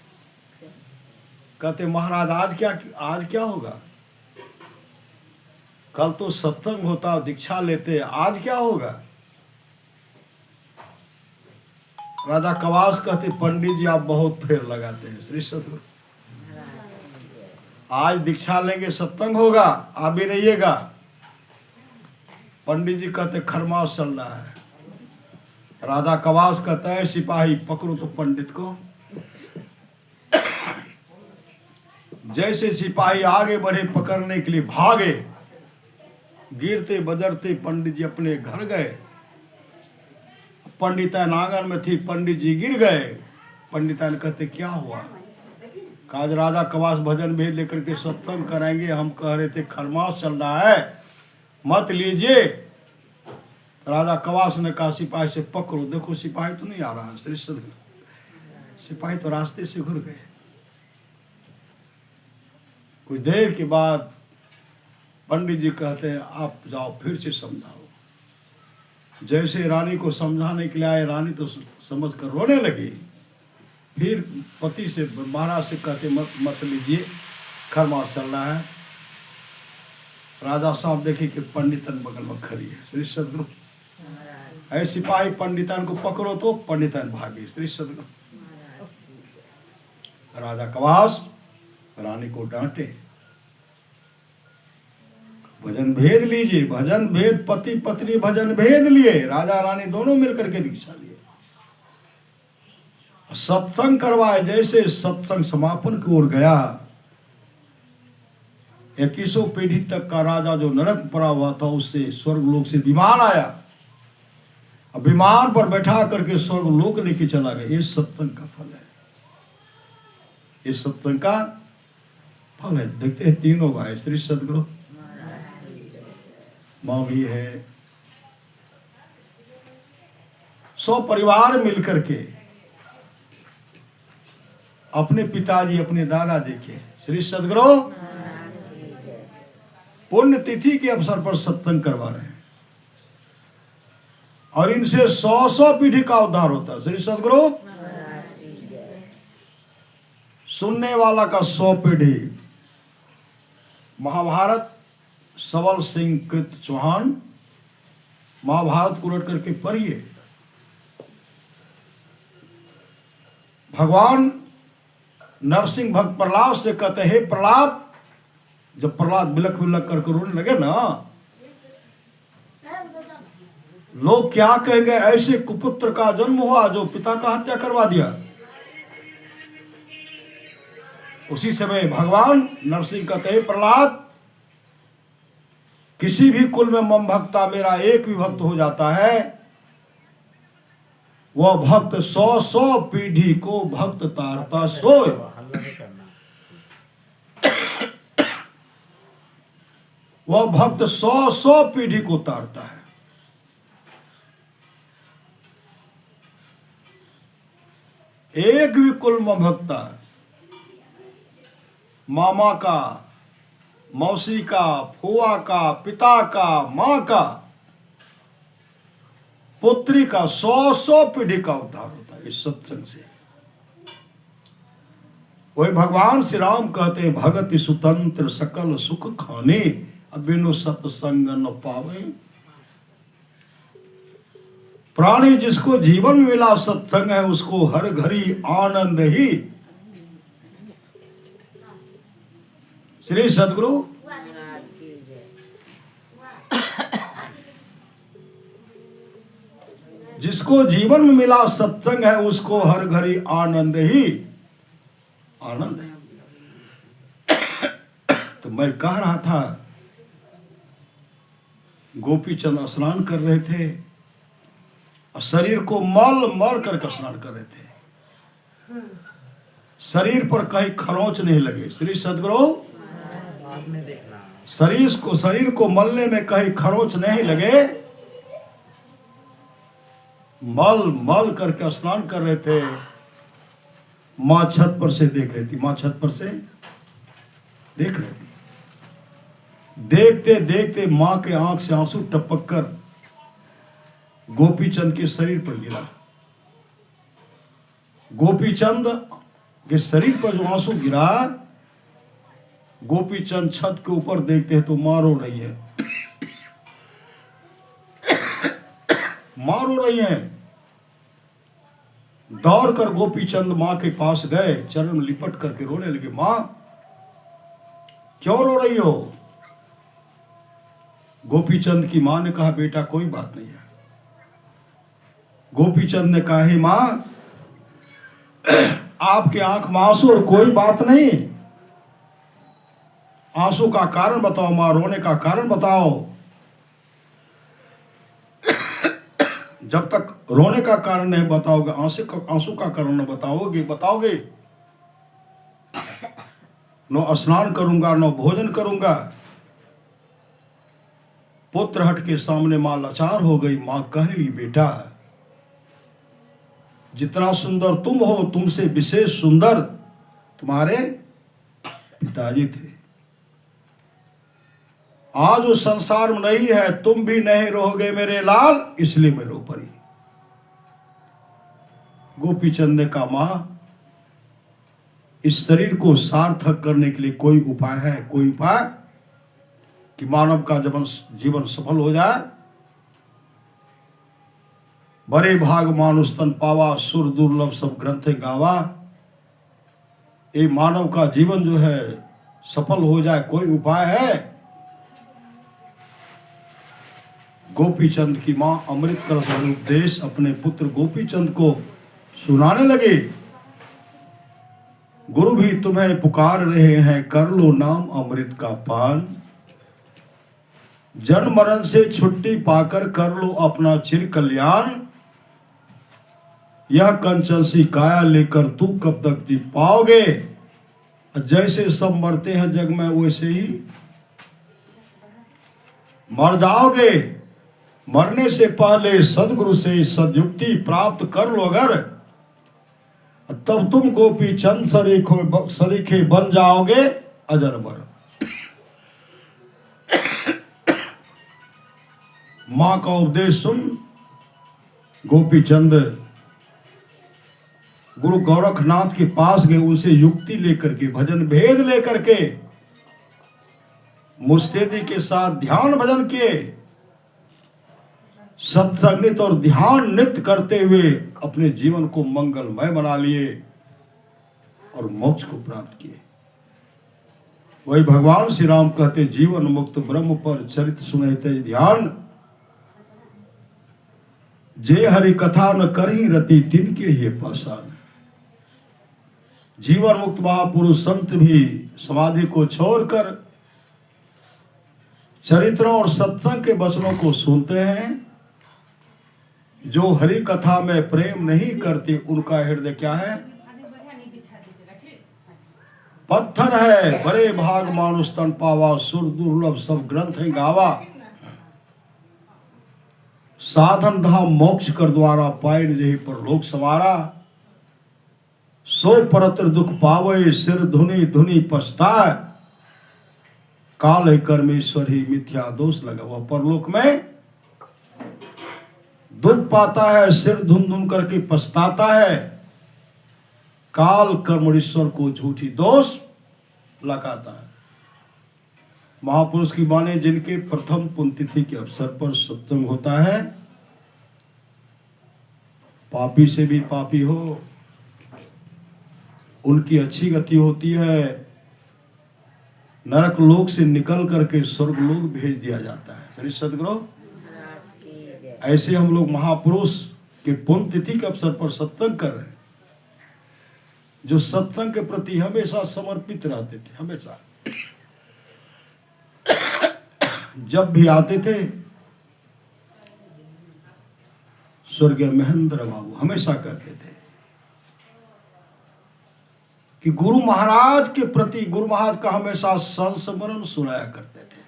कहते महाराज आज क्या होगा, कल तो सत्संग होता, दीक्षा लेते, आज क्या होगा। राजा कवास कहते पंडित जी आप बहुत फेर लगाते हैं श्री सदगुरु, आज दीक्षा लेंगे सत्संग होगा, आप भी रहिएगा। पंडित जी कहते खरमास चल रहा है। राजा कवास कहता है सिपाही पकड़ो तो पंडित को। जैसे सिपाही आगे बढ़े पकड़ने के लिए भागे, गिरते बजरते पंडित जी अपने घर गए। पंडितान आंगन में थी, पंडित जी गिर गए। पंडितान कहते क्या हुआ, आज राजा कवास भजन भेद लेकर के सत्संग कराएंगे, हम कह रहे थे खरमास चल रहा है मत लीजिए। राजा कवास ने कहा सिपाही से पकड़ो, देखो सिपाही तो नहीं आ रहा श्री सदगुरु, सिपाही तो रास्ते से घुर गए। कुछ देर के बाद पंडित जी कहते हैं आप जाओ फिर से समझाओ। जैसे रानी को समझाने के लिए आए, रानी तो समझ कर रोने लगी। फिर पति से महाराज से कहते मत लीजिए खरमास चल रहा है। राजा साहब देखे कि पंडितन बगल में खड़ी है श्री सदगुरु, ऐसे सिपाही पंडितन को पकड़ो तो पंडितन भागे श्री सदगुरु। राजा कवास रानी को डांटे, भजन भेद लीजिए, भजन भेद, पति पत्नी भजन भेद लिए, राजा रानी दोनों मिलकर के दीक्षा लिए, सत्संग करवाए। जैसे सत्संग समापन की ओर गया, 21 पीढ़ी तक का राजा जो नरक पड़ा हुआ था, उससे स्वर्ग लोक से विमान आया। अब विमान पर बैठा करके स्वर्ग लोक लेके चला गया। ये सत्संग का फल है, ये सत्संग का फल है। देखते हैं तीनों भाई श्री सदगुरु, माँ भी है, 100 परिवार मिलकर के अपने पिताजी अपने दादाजी के श्री सदगुरु पुण्य तिथि के अवसर पर सत्संग करवा रहे हैं, और इनसे 100 पीढ़ी का उद्धार होता है श्री सदगुरु। सुनने वाला का 100 पीढ़ी। महाभारत सबल सिंह कृत चौहान, महाभारत को उलट करके पढ़िए। भगवान नरसिंह भक्त प्रहलाद से कहते हे प्रहलाद, जब प्रहलाद बिलख बिलख करके रोने लगे ना, लोग क्या कहेंगे, ऐसे कुपुत्र का जन्म हुआ जो पिता का हत्या करवा दिया। उसी समय भगवान नरसिंह कहते हे प्रहलाद, किसी भी कुल में मम भक्ता मेरा एक भी भक्त हो जाता है, वह भक्त 100 पीढ़ी को भक्त तारता सोए। वह भक्त 100 पीढ़ी को तारता है। एक भी कुल में भक्ता, मामा का, मौसी का, फुआ का, पिता का, माँ का, पुत्री का 100 पीढ़ी का उद्धार होता है इस सत्संग से। वही भगवान श्री राम कहते हैं भगति सुतंत्र सकल सुख खाने, अब बिनु सत्संग न पावे। प्राणी जिसको जीवन में मिला सत्संग है उसको हर घड़ी आनंद ही। श्री सदगुरु जिसको जीवन में मिला सत्संग है उसको हर घड़ी आनंद ही आनंद है। तो मैं कह रहा था, गोपीचंद स्नान कर रहे थे, शरीर को मल मल करके स्नान कर रहे थे, शरीर पर कहीं खरोंच नहीं लगे। श्री सदगुरु शरीर को मलने में कहीं खरोंच नहीं लगे, मल मल करके स्नान कर रहे थे। मां छत पर से देख रही थी, मां छत पर से देख रही थी। देखते देखते मां के आंख से आंसू टपक कर गोपीचंद के शरीर पर गिरा। गोपीचंद के शरीर पर जो आंसू गिरा, गोपीचंद छत के ऊपर देखते हैं तो मां रो रही है, मां रो रही है। दौड़कर गोपीचंद मां के पास गए, चरण में लिपट करके रोने लगे। मां क्यों रो रही हो? गोपीचंद की मां ने कहा, बेटा कोई बात नहीं है। गोपीचंद ने कहा, हे मां आपके आंख में आंसू और कोई बात नहीं, आंसू का कारण बताओ मां, रोने का कारण बताओ। जब तक रोने का कारण नहीं बताओगे, आंसू का कारण न बताओगे न स्नान करूंगा न भोजन करूंगा। पुत्र हट के सामने मां लाचार हो गई। मां कहने लगी, बेटा जितना सुंदर तुम हो, तुमसे विशेष सुंदर तुम्हारे पिताजी थे। आज उस संसार में नहीं है, तुम भी नहीं रहोगे मेरे लाल, इसलिए मैं रो पड़ी। गोपीचंद ने कहा, मां इस शरीर को सार्थक करने के लिए कोई उपाय है? कोई उपाय कि मानव का जीवन सफल हो जाए? बड़े भाग मानुष तन पावा, सुर दुर्लभ सब ग्रंथ गावा। ये मानव का जीवन जो है सफल हो जाए, कोई उपाय है? गोपीचंद की मां अमृत का उपदेश अपने पुत्र गोपीचंद को सुनाने लगे। गुरु भी तुम्हें पुकार रहे हैं, कर लो नाम अमृत का पान। जन्म मरण से छुट्टी पाकर कर लो अपना चिर कल्याण। यह कंचन सी काया लेकर तू कब तक जी पाओगे? जैसे सब मरते हैं जग में वैसे ही मर जाओगे। मरने से पहले सदगुरु से सदयुक्ति प्राप्त कर लो अगर, तब तुम गोपीचंद सरीखे बन जाओगे अजरबर। मां का उपदेश सुन गोपीचंद गुरु गोरखनाथ के पास गए, उनसे युक्ति लेकर के, भजन भेद लेकर के, मुस्तैदी के साथ ध्यान भजन किए, सत्संगित और ध्यान नित्य करते हुए अपने जीवन को मंगलमय बना लिए और मोक्ष को प्राप्त किए। वही भगवान श्री राम कहते, जीवन मुक्त ब्रह्म पर चरित सुनते ध्यान। जे हरि कथा न करी रति तिनके ही पासान। जीवन मुक्त महापुरुष संत भी समाधि को छोड़कर चरित्रों और सत्संग के वचनों को सुनते हैं। जो हरि कथा में प्रेम नहीं करते उनका हृदय क्या है? पत्थर है। बड़े भाग मानुष तन पावा, सुर दुर्लभ सब ग्रंथ गावा। साधन धाम मोक्ष कर द्वारा, पाए जही पर लोक सवारा। सो परत्र दुख पावे, सिर धुनी धुनी पछताए। काल कर्मेश्वर ही मिथ्या दोष लगा हुआ। परलोक में दुख पाता है, सिर धुन धुन करके पछताता है। काल कर्मेश्वर को झूठी दोष लगाता है। महापुरुष की बाणी जिनके प्रथम पुण्यतिथि के अवसर पर सत्संग होता है, पापी से भी पापी हो, उनकी अच्छी गति होती है, नरक लोक से निकल करके स्वर्ग लोक भेज दिया जाता है। श्री सद्गुरु, ऐसे हम लोग महापुरुष के पुण्यतिथि के अवसर पर सत्संग कर रहे हैं, जो सत्संग के प्रति हमेशा समर्पित रहते थे। हमेशा जब भी आते थे, स्वर्गीय महेंद्र बाबू हमेशा कहते थे कि गुरु महाराज के प्रति, गुरु महाराज का हमेशा संस्मरण सुनाया करते थे।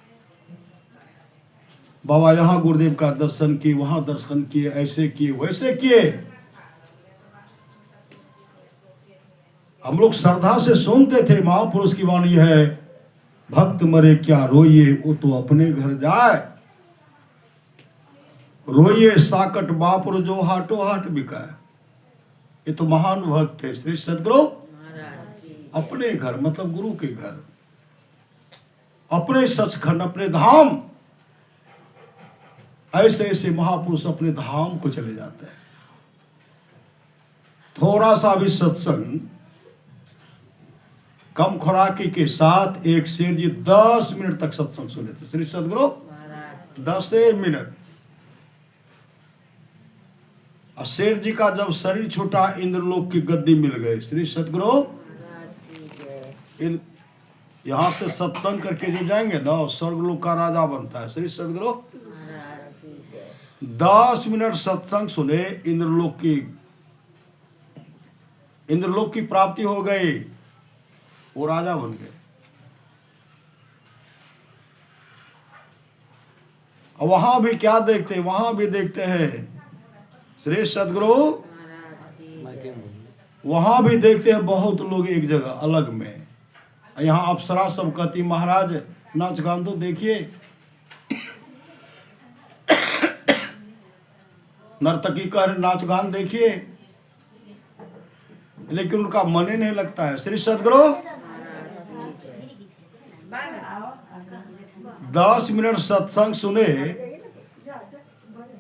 बाबा यहाँ गुरुदेव का दर्शन किए, वहां दर्शन किए, ऐसे किए, वैसे किए। हम लोग श्रद्धा से सुनते थे। महापुरुष की वाणी है, भक्त मरे क्या रोइए, वो तो अपने घर जाए। रोइए साकट बापुर जो हाटो हाट बिकाए। ये तो महान भक्त थे श्री सद्गुरु। अपने घर मतलब गुरु के घर, अपने सचखंड, अपने धाम। ऐसे ऐसे महापुरुष अपने धाम को चले जाते हैं। थोड़ा सा भी सत्संग कम खुराकी के साथ एक शेर जी 10 मिनट तक सत्संग सुने थे श्री सद्गुरु। 10 मिनट। और शेर जी का जब शरीर छूटा, इंद्रलोक की गद्दी मिल गई। श्री सद्गुरु, यहां से सत्संग करके जो जाएंगे ना, स्वर्गलोक का राजा बनता है। श्री सद्गुरु, 10 मिनट सत्संग सुने, इंद्रलोक की प्राप्ति हो गई, वो राजा बन गए। और वहां भी क्या देखते, वहां भी देखते हैं श्री सद्गुरु, वहां भी देखते हैं बहुत लोग एक जगह अलग में। यहाँ अप्सरा सब कहती महाराज नाच गान तो देखिए, नर्तकी कह रहे नाच गान देखिए, लेकिन उनका मन ही नहीं लगता है। श्री सद्गुरु, 10 मिनट सत्संग सुने,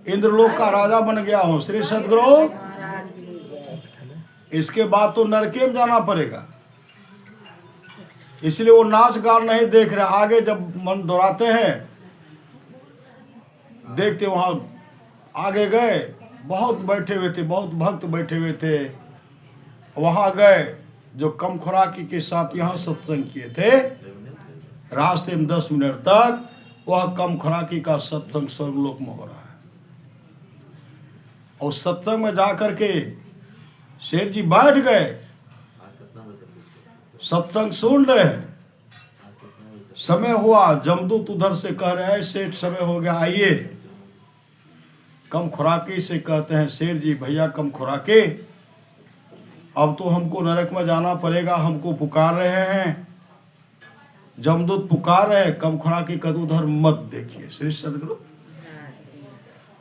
इंद्रलोक का राजा बन गया हूं। श्री सद्गुरु, इसके बाद तो नरके में जाना पड़ेगा। इसलिए वो नाच गान नहीं देख रहे। आगे जब मन दोहराते हैं, देखते वहां आगे गए, बहुत बैठे हुए थे, बहुत भक्त बैठे हुए थे। वहां गए, जो कम खुराकी के साथ यहाँ सत्संग किए थे, रास्ते में 10 मिनट तक वह कम खुराकी का सत्संग स्वर्गलोक में हो रहा है। और सत्संग में जाकर के शेर जी बैठ गए, सत्संग सुन रहे हैं। समय हुआ, जमदूत उधर से कह रहे हैं सेठ समय हो गया, आइए। कम खुराकी से कहते हैं शेर जी भैया कम खुराकी, अब तो हमको नरक में जाना पड़ेगा, हमको पुकार रहे हैं, जमदूत पुकार रहे हैं। कम खुराकी का उधर मत देखिए। श्री सद्गुरु,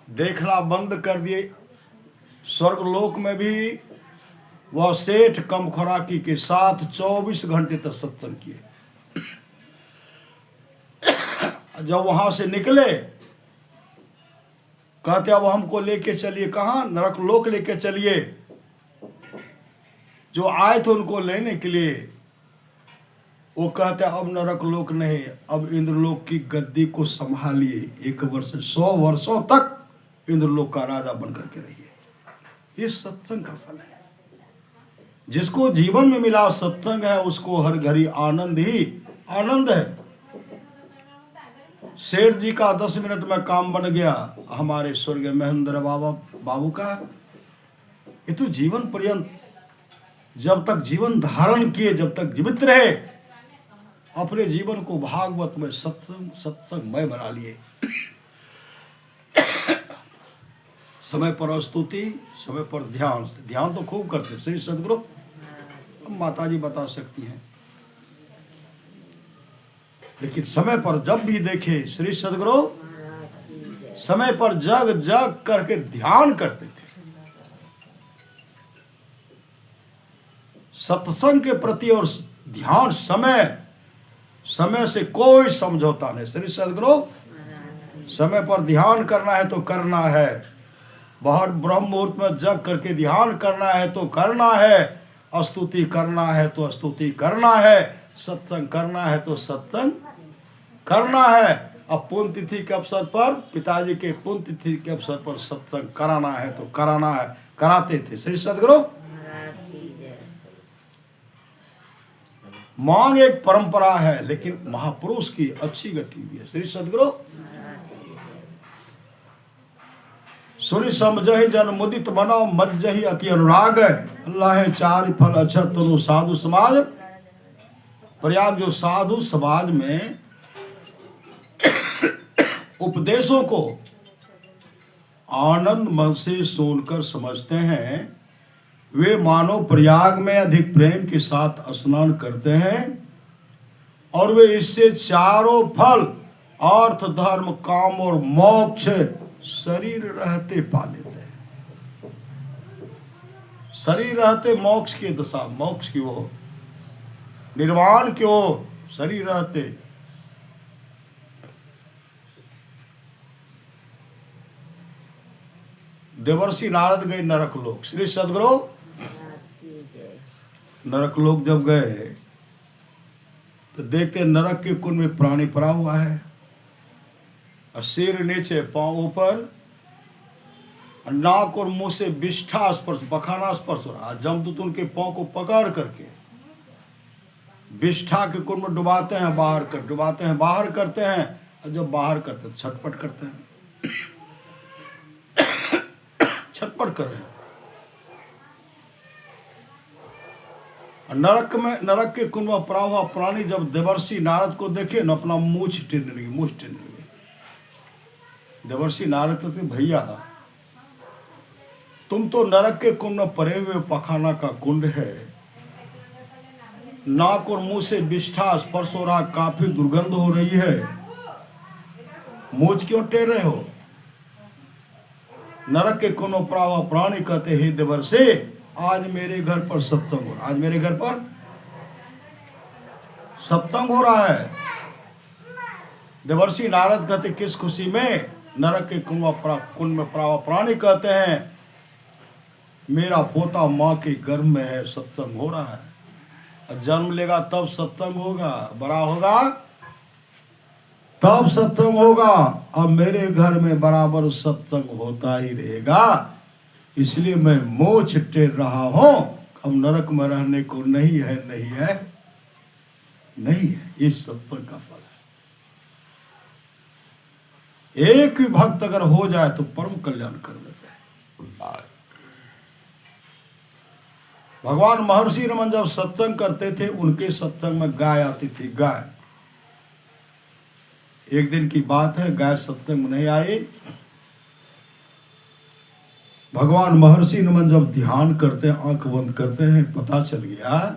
देखना बंद कर दिए। स्वर्गलोक में भी वह सेठ कम खुराकी के साथ 24 घंटे तक सत्संग किए। जब वहां से निकले, कहते अब हमको लेके चलिए। कहाँ? नरक लोक लेके चलिए। जो आए थे उनको लेने के लिए, वो कहते अब नरक लोक नहीं, अब इंद्रलोक की गद्दी को संभालिए। 1 वर्ष 100 वर्षों तक इंद्रलोक का राजा बनकर के रहिए। ये सत्संग का फल है। जिसको जीवन में मिला सत्संग है, उसको हर घड़ी आनंद ही आनंद है। शेर जी का 10 मिनट में काम बन गया। हमारे स्वर्गीय महेंद्र बाबू का ये तो जीवन पर्यंत, जब तक जीवन धारण किए, जब तक जीवित रहे, अपने जीवन को भागवत में सत्संगमय बना लिए। समय पर स्तुति, समय पर ध्यान। ध्यान तो खूब करते श्री सद्गुरु, हम माता जी बता सकती हैं। लेकिन समय पर जब भी देखे श्री सद्गुरु, समय पर जग जग करके ध्यान करते थे। सत्संग के प्रति और ध्यान, समय से कोई समझौता नहीं। श्री सद्गुरु, समय पर ध्यान करना है तो करना है, बाहर ब्रह्म मुहूर्त में जग करके ध्यान करना है तो करना है, स्तुति करना है तो स्तुति करना है, सत्संग करना है तो सत्संग करना है। अब पुण्यतिथि के अवसर पर, पिताजी के पुण्यतिथि के अवसर पर सत्संग कराना है तो कराना है, कराते थे श्री सदगुरु। मांग एक परंपरा है, लेकिन महापुरुष की अच्छी गति हुई है श्री सदगुरु। सुनि समझहि जन मुदित मनो मज्जहि अति अनुराग, अल्लाह चारि फल अछत तनु साधु समाज। प्रयाग जो साधु समाज में उपदेशों को आनंद मन से सुनकर समझते हैं, वे मानो प्रयाग में अधिक प्रेम के साथ स्नान करते हैं और वे इससे चारों फल अर्थ धर्म काम और मोक्ष शरीर रहते पा लेते हैं। शरीर रहते मोक्ष की दशा, मोक्ष की ओर, निर्वाण की ओर शरीर रहते। देवर्षि नारद गए नरक लोक श्री सदगुरु। नरक लोक जब गए तो देखते नरक के कुंड में प्राणी पड़ा हुआ है, सिर नीचे पांव ऊपर, नाक और मुंह से विष्ठा स्पर्श, बखाना स्पर्श हो रहा। जमदूत उनके पांव को पकड़ करके विष्ठा के कुंड में डुबाते हैं, बाहर कर डुबाते हैं, बाहर करते हैं, और जब बाहर करते हैं छटपट करते हैं, छटपट कर रहे हैं। नरक में, नरक के कुंड में पड़ा हुआ प्राणी जब देवर्षि नारद को देखे न, अपना मूछ टेढ़ने लगे, मूछ टेढ़ने लगे। देवर्षि नारद तो भैया तुम तो नरक के कुंड में पड़े हुए पखाना का कुंड है, नाक और मुंह से विष्ठा स्पर्श हो रहा, काफी दुर्गंध हो रही है, मूछ क्यों टेढ़ रहे हो? नरक के कुंड में पड़ा हुआ प्राणी कहते हे देवर्षि, आज मेरे घर पर सत्संग हो रहा, आज मेरे घर पर सत्संग हो रहा है। देवर्षि नारद कहते किस खुशी में? नरक के कुंड में पड़ा हुआ प्राणी कहते हैं मेरा पोता माँ के गर्भ में है, सत्संग हो रहा है, जन्म लेगा तब सत्संग होगा, बड़ा होगा तब सत्संग होगा। अब मेरे घर में बराबर सत्संग होता ही रहेगा, इसलिए मैं मोछ टेढ़ रहा हूं। अब नरक में रहने को नहीं है, नहीं है, नहीं है। इस सत्संग का फल है। एक भी भक्त अगर हो जाए तो परम कल्याण कर देता है। भगवान महर्षि रमन जब सत्संग करते थे, उनके सत्संग में गाय आती थी, गाय। एक दिन की बात है, गाय सत्संग में नहीं आई। भगवान महर्षि रमन जब ध्यान करते हैं, आंख बंद करते हैं, पता चल गया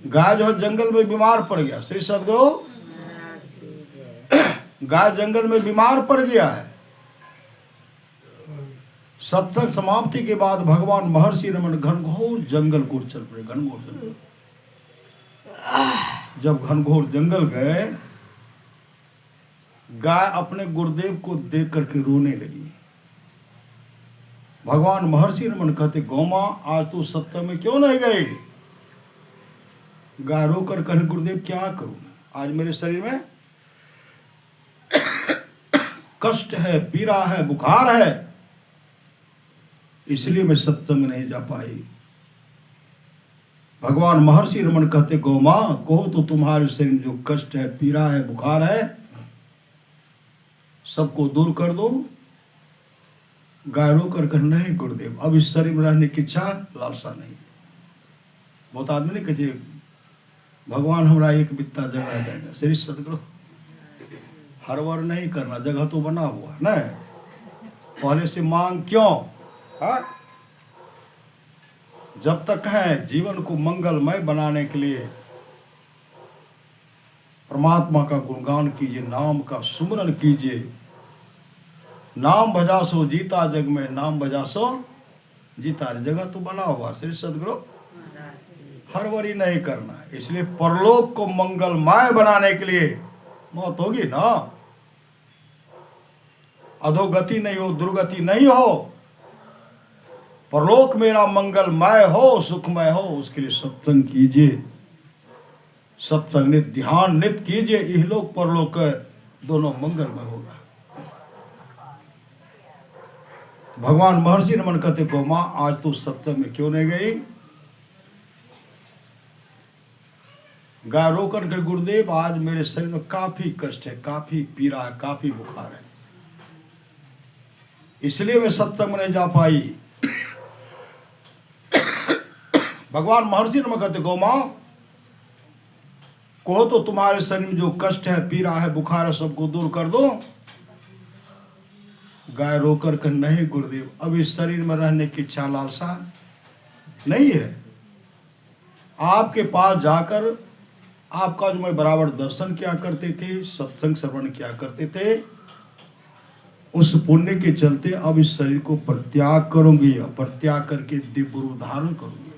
गाय जो है जंगल में बीमार पड़ गया। श्री सदगुरु, गाय जंगल में बीमार पड़ गया है। सत्संग समाप्ति के बाद भगवान महर्षि रमन घनघोर जंगल को चल पड़े, घनघोर जंगल। जब घनघोर जंगल गए, गाय अपने गुरुदेव को देख करके रोने लगी। भगवान महर्षि रमन कहते गौमा, आज तू सत्संग में क्यों नहीं गई? गाय रोकर कहने गुरुदेव क्या करूं, आज मेरे शरीर में कष्ट है, पीड़ा है, बुखार है, इसलिए मैं सत्संग नहीं जा पाई। भगवान महर्षि रमन कहते गौमा, कहो तो तुम्हारे शरीर में जो कष्ट है, पीड़ा है, बुखार है, सबको दूर कर दो। गाय रोकर कर नहीं गुरुदेव, अब इस शरीर में रहने की इच्छा लालसा नहीं। बहुत आदमी ने कहे भगवान हमरा एक बित्ता जगह देगा। श्री सदगुरु, हर बार नहीं करना, जगह तो बना हुआ है ना, पहले से मांग क्यों? हाँ? जब तक है जीवन को मंगलमय बनाने के लिए परमात्मा का गुणगान कीजिए, नाम का सुमरन कीजिए। नाम भजा सो जीता जग में, नाम भजा सो जीता। जगह तो बना हुआ। श्री सदगुरु, हर बारी नहीं करना, इसलिए परलोक को मंगलमय बनाने के लिए मौत होगी ना। अधोगति नहीं हो, दुर्गति नहीं हो, परलोक मेरा मंगलमय हो, सुखमय हो, उसके लिए सत्संग कीजिए। सत्संग नित्य ध्यान नित्य कीजिए, इहलोक परलोक दोनों मंगलमय होगा। भगवान महर्षि नमन कहते को मां आज तू सत्संग में क्यों नहीं गई? गाय रोकर के गुरुदेव आज मेरे शरीर में काफी कष्ट है, काफी पीड़ा है, काफी बुखार है, इसलिए मैं सत्संग में नहीं जा पाई। भगवान महर्षि नमन कहते गौ मां कहो तो तुम्हारे शरीर में जो कष्ट है, पीड़ा है, बुखार है, सबको दूर कर दो। गाय रोकर कर नहीं गुरुदेव, अब इस शरीर में रहने की इच्छा लालसा नहीं है। आपके पास जाकर आपका जो मैं बराबर दर्शन किया करते थे, सत्संग श्रवण किया करते थे, उस पुण्य के चलते अब इस शरीर को परित्याग करूंगी, परित्याग करके दिव्य रूप धारण करूंगी।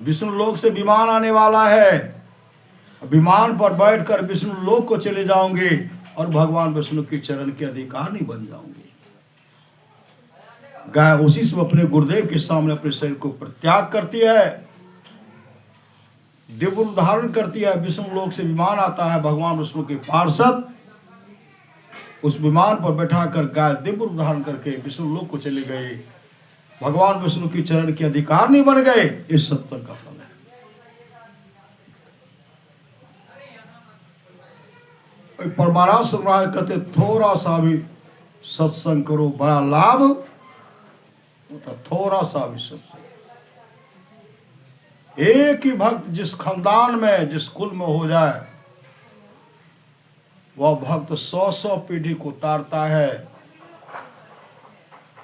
विष्णु लोक से विमान आने वाला है, विमान पर बैठकर विष्णु लोक को चले जाऊंगे और भगवान विष्णु के चरण के अधिकारी बन जाऊंगी। गाय उसी से अपने गुरुदेव के सामने अपने शरीर को परित्याग करती है, दिव्य रूप धारण करती है। विष्णु लोक से विमान आता है, भगवान विष्णु के पार्षद उस विमान पर बैठाकर गाय दिव्य रूप धारण करके विष्णु लोक को चले गए, भगवान विष्णु की चरण के अधिकारी बन गए। इस सत्संग का फल है। परमारास महाराज कहते थोड़ा सा भी सत्संग करो बड़ा लाभ होता, थोड़ा सा भी सत्संग। एक ही भक्त जिस खानदान में, जिस कुल में हो जाए, वह भक्त 100 पीढ़ी को उतारता है।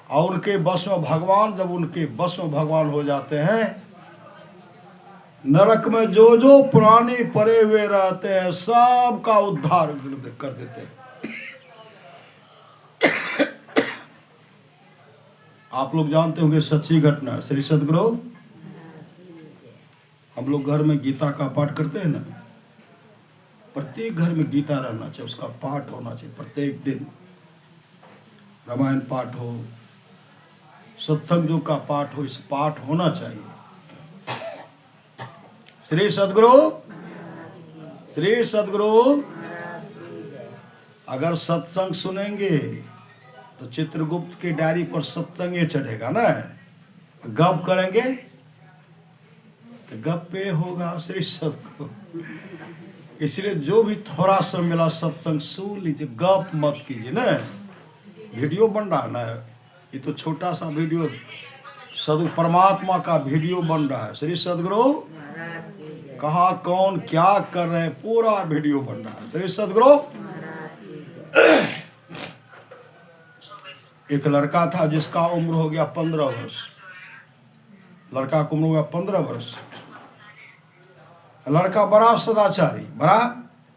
और उनके बस में भगवान, जब उनके बस में भगवान हो जाते हैं, नरक में जो जो प्राणी पड़े हुए रहते हैं सबका उद्धार कर देते हैं। आप लोग जानते होंगे सच्ची घटना, श्री सद्गुरु, हम लोग घर में गीता का पाठ करते हैं ना, प्रत्येक घर में गीता रहना चाहिए, उसका पाठ होना चाहिए प्रत्येक दिन। रामायण पाठ हो, सत्संगों का पाठ हो, इस पाठ होना चाहिए। श्री सद्गुरु, श्री सद्गुरु, अगर सत्संग सुनेंगे तो चित्रगुप्त की डायरी पर सत्संग ये चढ़ेगा ना, गप करेंगे तो गप पे होगा। श्री सद्गुरु, इसलिए जो भी थोड़ा सा मिला सत्संग सुन लीजिए, गप मत कीजिए ना। वीडियो बन रहा है ना, ये तो छोटा सा वीडियो, सदगुरु परमात्मा का वीडियो बन रहा है। श्री सद्गुरु, कहाँ कौन क्या कर रहे हैं, पूरा वीडियो बन रहा है। श्री सद्गुरु, एक लड़का था जिसका उम्र हो गया 15 वर्ष, लड़का का उम्र हो गया 15 वर्ष। लड़का बड़ा सदाचारी,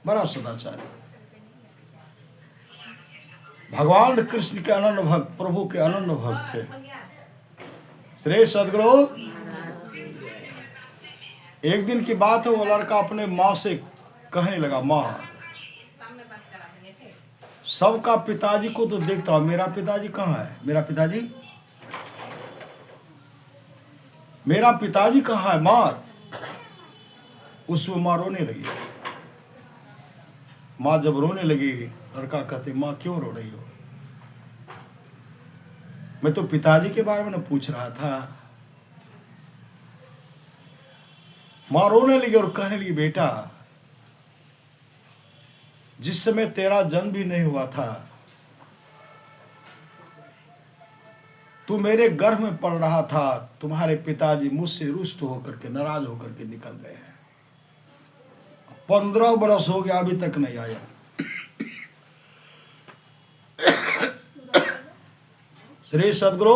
बड़ा सदाचारी, भगवान कृष्ण के अनन्य भक्त, प्रभु के अनन्य भक्त थे। श्री सद्गुरु, एक दिन की बात है, वो लड़का अपने माँ से कहने लगा, माँ, सबका पिताजी को तो देखता हूं, मेरा पिताजी कहाँ है? मेरा पिताजी कहाँ है माँ? उसमें माँ रोने लगी। माँ जब रोने लगी, लड़का कहते, माँ क्यों रो रही हो? मैं तो पिताजी के बारे में न पूछ रहा था। माँ रोने लगी और कहने लगी, बेटा, जिस समय तेरा जन्म भी नहीं हुआ था, तू मेरे गर्भ में पल रहा था, तुम्हारे पिताजी मुझसे रुष्ट होकर के, नाराज होकर के निकल गए हैं। 15 बरस हो गया, अभी तक नहीं आया। श्री सद्गुरु,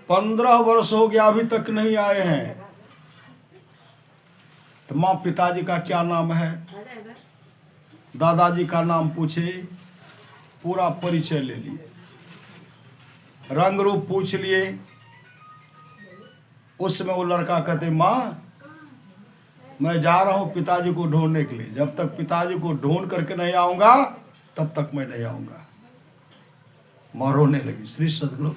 15 वर्ष हो गया, अभी तक नहीं आए हैं। तो माँ, पिताजी का क्या नाम है? दादाजी का नाम पूछे, पूरा परिचय ले लिए, रंग रूप पूछ लिए। उस समय वो लड़का कहते, माँ, मैं जा रहा हूं पिताजी को ढूंढने के लिए, जब तक पिताजी को ढूंढ करके नहीं आऊंगा तब तक मैं नहीं आऊंगा। मां रोने लगी। श्री सदगुरु,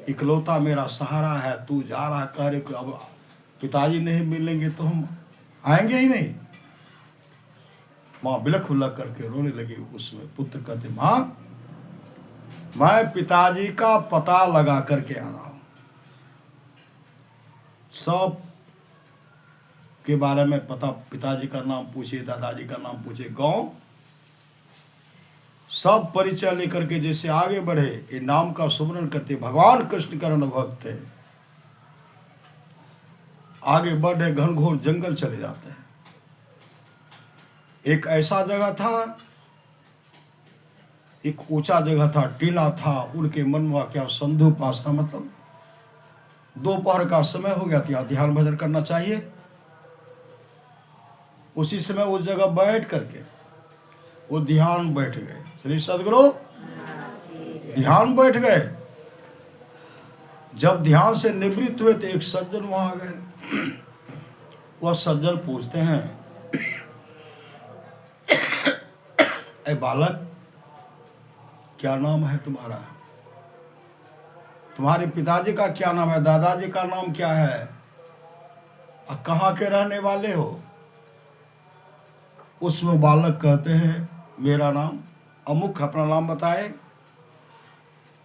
इकलौता मेरा सहारा है, तू जा रहा कह रहे, अब पिताजी नहीं मिलेंगे तो हम आएंगे ही नहीं। मां बिलख उलख करके रोने लगी। उसमें पुत्र कहते, मां मैं पिताजी का पता लगा करके आ रहा हूं, सब के बारे में पता, पिताजी का नाम पूछे, दादाजी का नाम पूछे, गांव सब परिचय लेकर के जैसे आगे बढ़े, ये नाम का सुमरन करते, भगवान कृष्ण करण भक्त है, आगे बढ़े, घनघोर जंगल चले जाते हैं। एक ऐसा जगह था, एक ऊंचा जगह था, टीला था। उनके मन में क्या संधु पासना, मतलब दोपहर का समय हो गया था, ध्यान भजन करना चाहिए। उसी समय उस जगह बैठ करके वो ध्यान बैठ गए। श्री सदगुरु ध्यान बैठ गए। जब ध्यान से निवृत्त हुए तो एक सज्जन वहां आ गए। वह सज्जन पूछते हैं, ए बालक, क्या नाम है तुम्हारा? तुम्हारे पिताजी का क्या नाम है? दादाजी का नाम क्या है? और कहाँ के रहने वाले हो? उसमें बालक कहते हैं, मेरा नाम अमुक, अपना नाम बताए,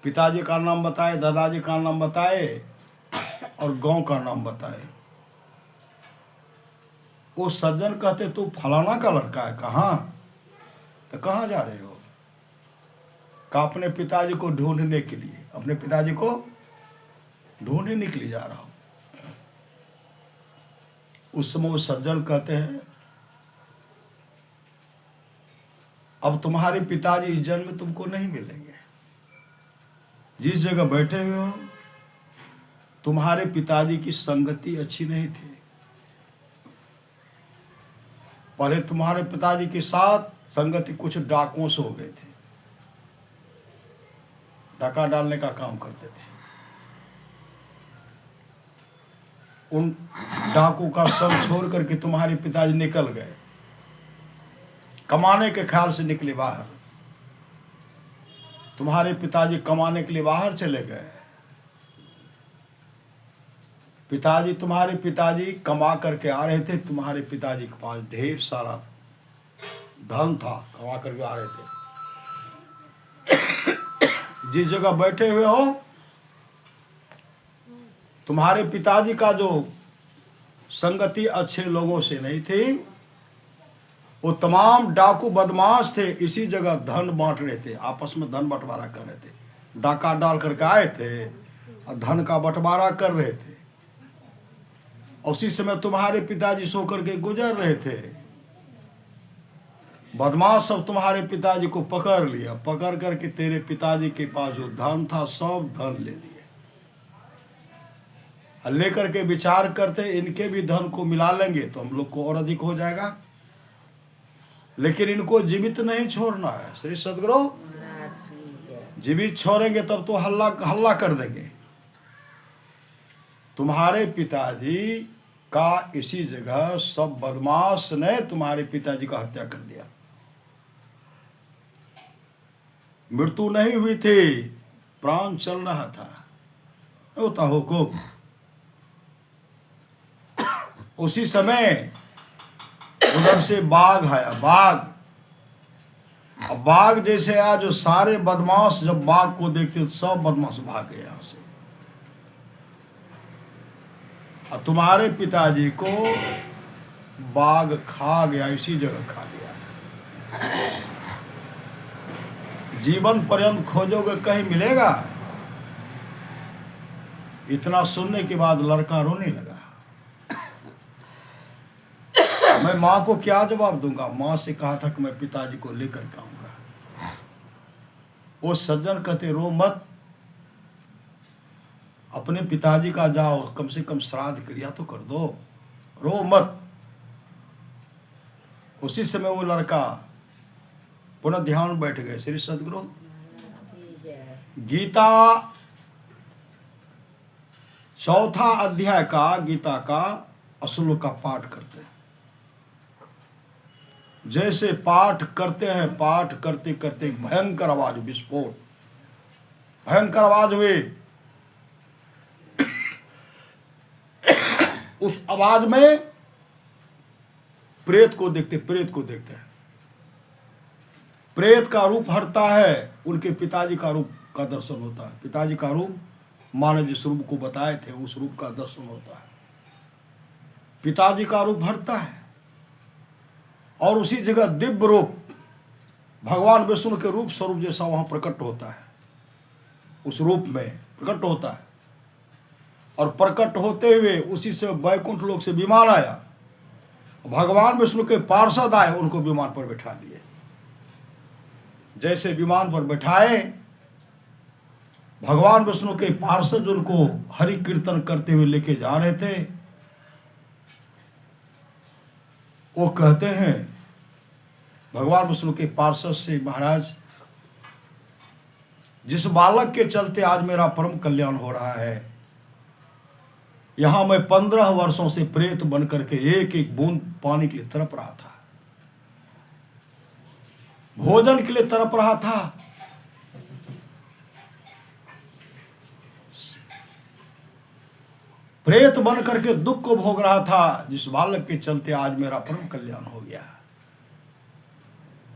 पिताजी का नाम बताए, दादाजी का नाम बताए और गांव का नाम बताए। वो सज्जन कहते, तू फलाना का लड़का है? कहाँ? तो कहाँ जा रहे हो? का अपने पिताजी को ढूंढने के लिए, अपने पिताजी को ढूंढने के लिए जा रहा हूं। उस समय वो सज्जन कहते हैं, अब तुम्हारे पिताजी इस जन्म में तुमको नहीं मिलेंगे। जिस जगह बैठे हुए हो, तुम्हारे पिताजी की संगति अच्छी नहीं थी। पहले तुम्हारे पिताजी के साथ संगति कुछ डाकुओं से हो गए थे, डाका डालने का काम करते थे। उन डाकू का सब छोड़ करके तुम्हारे पिताजी निकल गए, कमाने के ख्याल से निकले बाहर। तुम्हारे पिताजी कमाने के लिए बाहर चले गए। पिताजी, तुम्हारे पिताजी कमा करके आ रहे थे। तुम्हारे पिताजी के पास ढेर सारा धन था, कमा करके आ रहे थे। जिस जगह बैठे हुए हो, तुम्हारे पिताजी का जो संगति अच्छे लोगों से नहीं थी, वो तमाम डाकू बदमाश थे। इसी जगह धन बांट रहे थे, आपस में धन बंटवारा कर रहे थे। डाका डाल करके आए थे और धन का बंटवारा कर रहे थे। उसी समय तुम्हारे पिताजी सो करके गुजर रहे थे। बदमाश सब तुम्हारे पिताजी को पकड़ लिया, पकड़ करके तेरे पिताजी के पास जो धन था सब धन ले लिए। लेकर के विचार करते, इनके भी धन को मिला लेंगे तो हम लोग को और अधिक हो जाएगा, लेकिन इनको जीवित नहीं छोड़ना है। श्री सदगुरु, जीवित छोड़ेंगे तब तो हल्ला कर देंगे। तुम्हारे पिताजी का इसी जगह सब बदमाश ने तुम्हारे पिताजी का हत्या कर दिया। मृत्यु नहीं हुई थी, प्राण चल रहा था, होता हो को। उसी समय उधर से बाघ आया। बाघ, अब बाघ जैसे आया, जो सारे बदमाश जब बाघ को देखते तो सब बदमाश भाग गए यहां से। और तुम्हारे पिताजी को बाघ खा गया, इसी जगह खा गया। जीवन पर्यंत खोजोगे कहीं मिलेगा? इतना सुनने के बाद लड़का रोने लगा। मैं माँ को क्या जवाब दूंगा? माँ से कहा था कि मैं पिताजी को लेकर के आऊंगा। वो सज्जन कहते, रो मत, अपने पिताजी का जाओ, कम से कम श्राद्ध क्रिया तो कर दो, रो मत। उसी समय वो लड़का पुनः ध्यान बैठ गए। श्री सदगुरु, गीता चौथा अध्याय का, गीता का असुरों का पाठ करते हैं। जैसे पाठ करते हैं, पाठ करते करते भयंकर आवाज, विस्फोट, भयंकर आवाज हुई। उस आवाज में प्रेत को देखते हैं। प्रेत का रूप हटता है, उनके पिताजी का रूप का दर्शन होता है। पिताजी का रूप माने जिस रूप को बताए थे उस रूप का दर्शन होता है। पिताजी का रूप हटता है और उसी जगह दिव्य रूप भगवान विष्णु के रूप स्वरूप जैसा वहां प्रकट होता है। उस रूप में प्रकट होता है और प्रकट होते हुए उसी से वैकुंठ लोक से विमान आया। भगवान विष्णु के पार्षद आए, उनको विमान पर बैठा लिए। जैसे विमान पर बैठाए, भगवान विष्णु के पार्षद उनको हरि कीर्तन करते हुए लेके जा रहे थे। वो कहते हैं भगवान विष्णु के पार्षद से, महाराज जिस बालक के चलते आज मेरा परम कल्याण हो रहा है, यहां मैं 15 वर्षों से प्रेत बन करके एक एक बूंद पानी के लिए तड़प रहा था, भोजन के लिए तड़प रहा था। प्रेत बन करके दुख को भोग रहा था, जिस बालक के चलते आज मेरा परम कल्याण हो गया।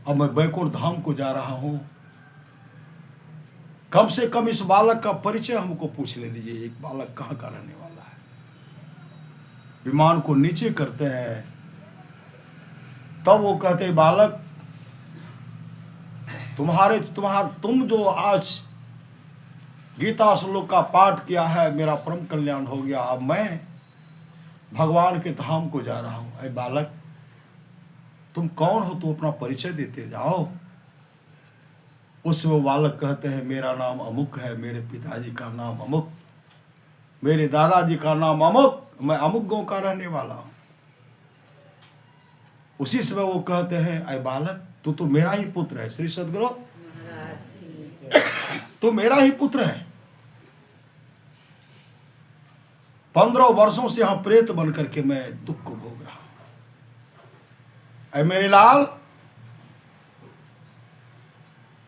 अब मैं वैकुंठ धाम को जा रहा हूं, कम से कम इस बालक का परिचय हमको पूछ ले दीजिए, एक बालक कहां का रहने वाला है। विमान को नीचे करते हैं, तब वो कहते हैं, बालक तुम जो आज गीता श्लोक का पाठ किया है, मेरा परम कल्याण हो गया। अब मैं भगवान के धाम को जा रहा हूं। अरे बालक, तुम कौन हो? तुम अपना परिचय देते जाओ। उसमें वो बालक कहते हैं, मेरा नाम अमुक है, मेरे पिताजी का नाम अमुक, मेरे दादाजी का नाम अमुक, मैं अमुक गांव का रहने वाला हूं। उसी समय वो कहते हैं, अरे बालक, तू तो मेरा ही पुत्र है। श्री सद्गुरु, तू मेरा ही पुत्र है। 15 वर्षों से यहां प्रेत बन करके मैं दुख को भोग रहा हूं। अरे मेरे लाल,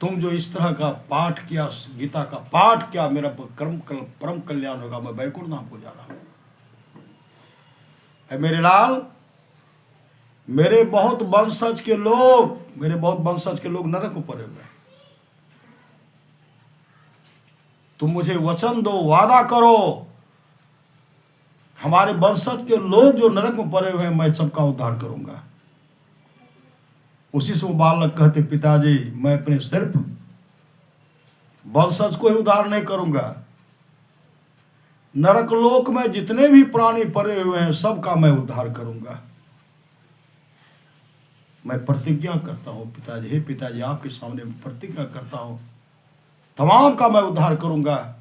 तुम जो इस तरह का पाठ किया, गीता का पाठ किया, मेरा परम कल्याण होगा, मैं वैकुंठ धाम को जा रहा हूं। अरे मेरे लाल, मेरे बहुत वंशज के लोग नरक में पड़े हुए हैं। तुम मुझे वचन दो, वादा करो, हमारे वंशज के लोग जो नरक में पड़े हुए हैं, मैं सबका उद्धार करूंगा। उसी से वो बालक कहते, पिताजी, मैं अपने सिर्फ वंशज को ही उद्धार नहीं करूंगा, नरक लोक में जितने भी प्राणी पड़े हुए हैं सबका मैं उद्धार करूंगा। मैं प्रतिज्ञा करता हूं पिताजी, हे पिताजी, आपके सामने प्रतिज्ञा करता हूं, तमाम का मैं उद्धार करूंगा।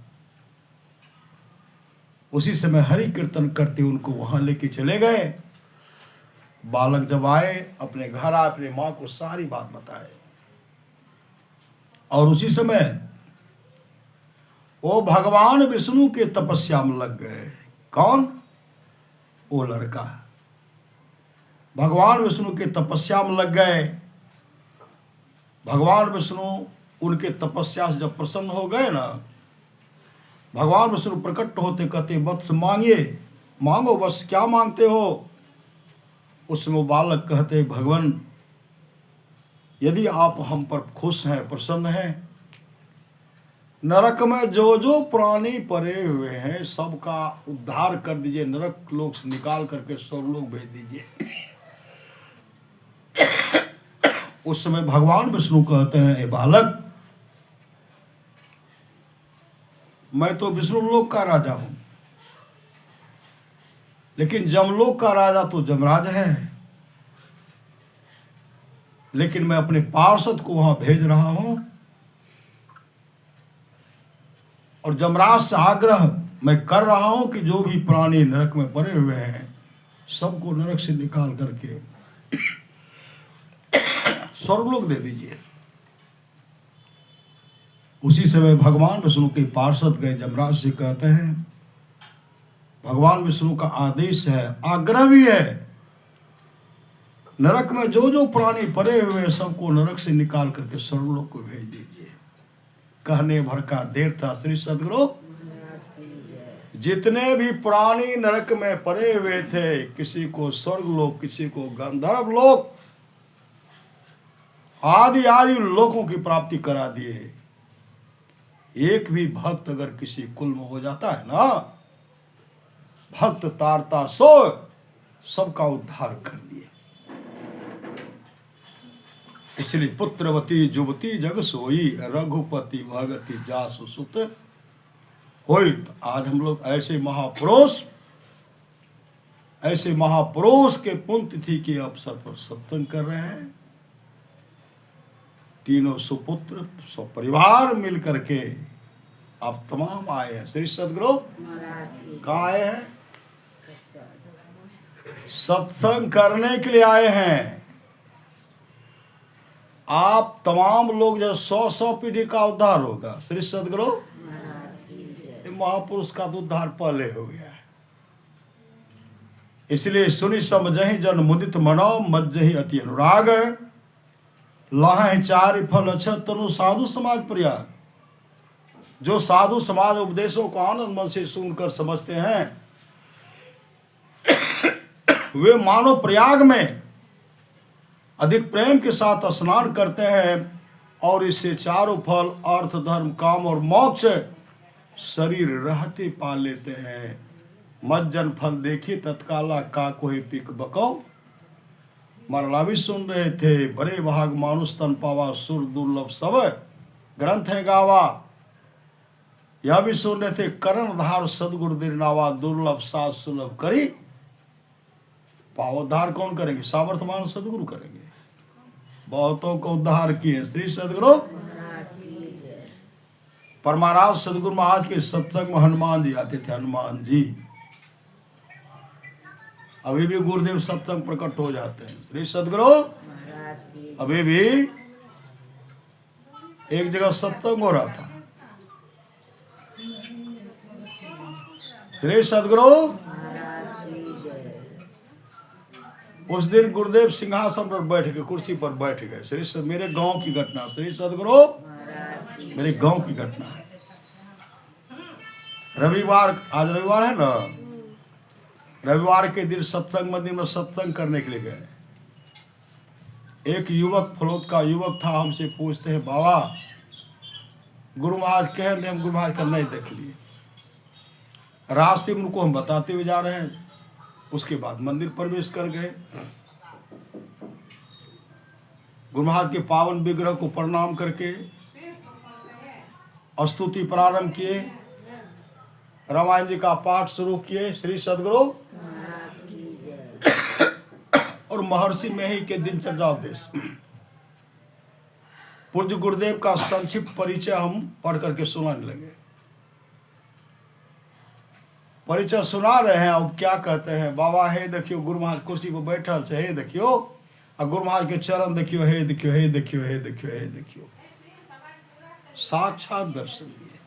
उसी समय हरि कीर्तन करते उनको वहां लेके चले गए। बालक जब आए, अपने घर आए, अपने मां को सारी बात बताए, और उसी समय वो भगवान विष्णु के तपस्या में लग गए। कौन? वो लड़का भगवान विष्णु के तपस्या में लग गए। भगवान विष्णु उनके तपस्या से जब प्रसन्न हो गए ना, भगवान विष्णु प्रकट होते कहते, वत्स मांगो, बस क्या मांगते हो? उसमें बालक कहते, भगवान, यदि आप हम पर खुश हैं, प्रसन्न हैं, नरक में जो जो प्राणी पड़े हुए हैं सबका उद्धार कर दीजिए, नरक लोक से निकाल करके स्वर्गलोक भेज दीजिए। उस समय भगवान विष्णु कहते हैं, ए बालक, मैं तो विष्णु लोक का राजा हूं, लेकिन जमलोक का राजा तो जमराज है, लेकिन मैं अपने पार्षद को वहां भेज रहा हूं और जमराज से आग्रह मैं कर रहा हूं कि जो भी प्राणी नरक में पड़े हुए हैं सबको नरक से निकाल करके स्वर्गलोक दे दीजिए। उसी समय भगवान विष्णु के पार्षद गए, जमराज से कहते हैं, भगवान विष्णु का आदेश है, आग्रह भी है, नरक में जो जो प्राणी पड़े हुए सबको नरक से निकाल करके स्वर्गलोक को भेज दीजिए। कहने भर का देर था श्री सद्गुरु। जितने भी प्राणी नरक में पड़े हुए थे, किसी को स्वर्गलोक, किसी को गंधर्व लोक, आदि आदि लोकों की प्राप्ति करा दिए। एक भी भक्त अगर किसी कुल में हो जाता है ना, भक्त तारता सो सबका उद्धार कर दिए। इसलिए पुत्रवती जुवती जग सोई, रघुपति भगति जासु सुत होई। तो आज हम लोग ऐसे महापुरुष के पुण्यतिथि के अवसर पर सत्संग कर रहे हैं। तीनों सुपुत्र सपरिवार मिल करके आप तमाम आए हैं। श्री सद्गुरु कहाँ आए हैं? सत्संग करने के लिए आए हैं। आप तमाम लोग जो 100 पीढ़ी का उद्धार होगा। श्री सद्गुरु महापुरुष का तो उद्धार पहले हो गया है। इसलिए सुनि समझहि जन मुदित मनो मज्जहि अति अनुराग, लाहि चारि फल अक्षत तनु साधु समाज प्रयाग। जो साधु समाज उपदेशों को आनंद मन से सुनकर समझते हैं, वे मानो प्रयाग में अधिक प्रेम के साथ स्नान करते हैं और इससे चारों फल अर्थ धर्म काम और मोक्ष शरीर रहते पा लेते हैं। मज्जन फल देखी तत्काला का कोई पिक बको। मरला भी सुन रहे थे, बड़े भाग मानुष तन पावा सुर दुर्लभ सब ग्रंथ है गावा। यह भी सुन रहे थे, करण धार सदगुरुदेव नावा, दुर्लभ सात सुलभ करी। पावोद्धार कौन करेंगे? सामर्थ्यवान सदगुरु करेंगे। बहुतों को उद्धार किए श्री सदगुरु। परमाराज सदगुरु महाराज के सत्संग में हनुमान जी आते थे। हनुमान जी अभी भी गुरुदेव सत्संग प्रकट हो जाते हैं। श्री सदगुरु अभी भी एक जगह सत्संग हो रहा था। श्री सदगुरु उस दिन गुरुदेव सिंहासन पर बैठ गए, कुर्सी पर बैठ गए। श्री मेरे गांव की घटना। श्री सदगुरु मेरे गांव की घटना है। रविवार, आज रविवार है ना, रविवार के दिन सत्संग मंदिर में सत्संग करने के लिए गए। एक युवक, फलोद का युवक था, हमसे पूछते हैं, बाबा गुरु महाराज कह रहे, हम गुरु महाराज का नहीं देख लिए। रास्ते में उनको हम बताते हुए जा रहे हैं। उसके बाद मंदिर प्रवेश कर गए। गुरु महाराज के पावन विग्रह को प्रणाम करके स्तुति प्रारंभ किए, रामायण जी का पाठ शुरू किए। श्री सदगुरु और महर्षि में ही के दिनचर्या उपदेश, पूज्य गुरुदेव का संक्षिप्त परिचय हम पढ़ करके सुनाने लगे। परिचय सुना रहे हैं। अब क्या कहते हैं, बाबा हे देखियो गुरु महाराज कुर्सी पर बैठल से, हे देखियो, और गुरु महाराज के चरण देखियो, हे देखियो, हे देखियो, हे देखियो, हे देखियो। साक्षात दर्शन दिए।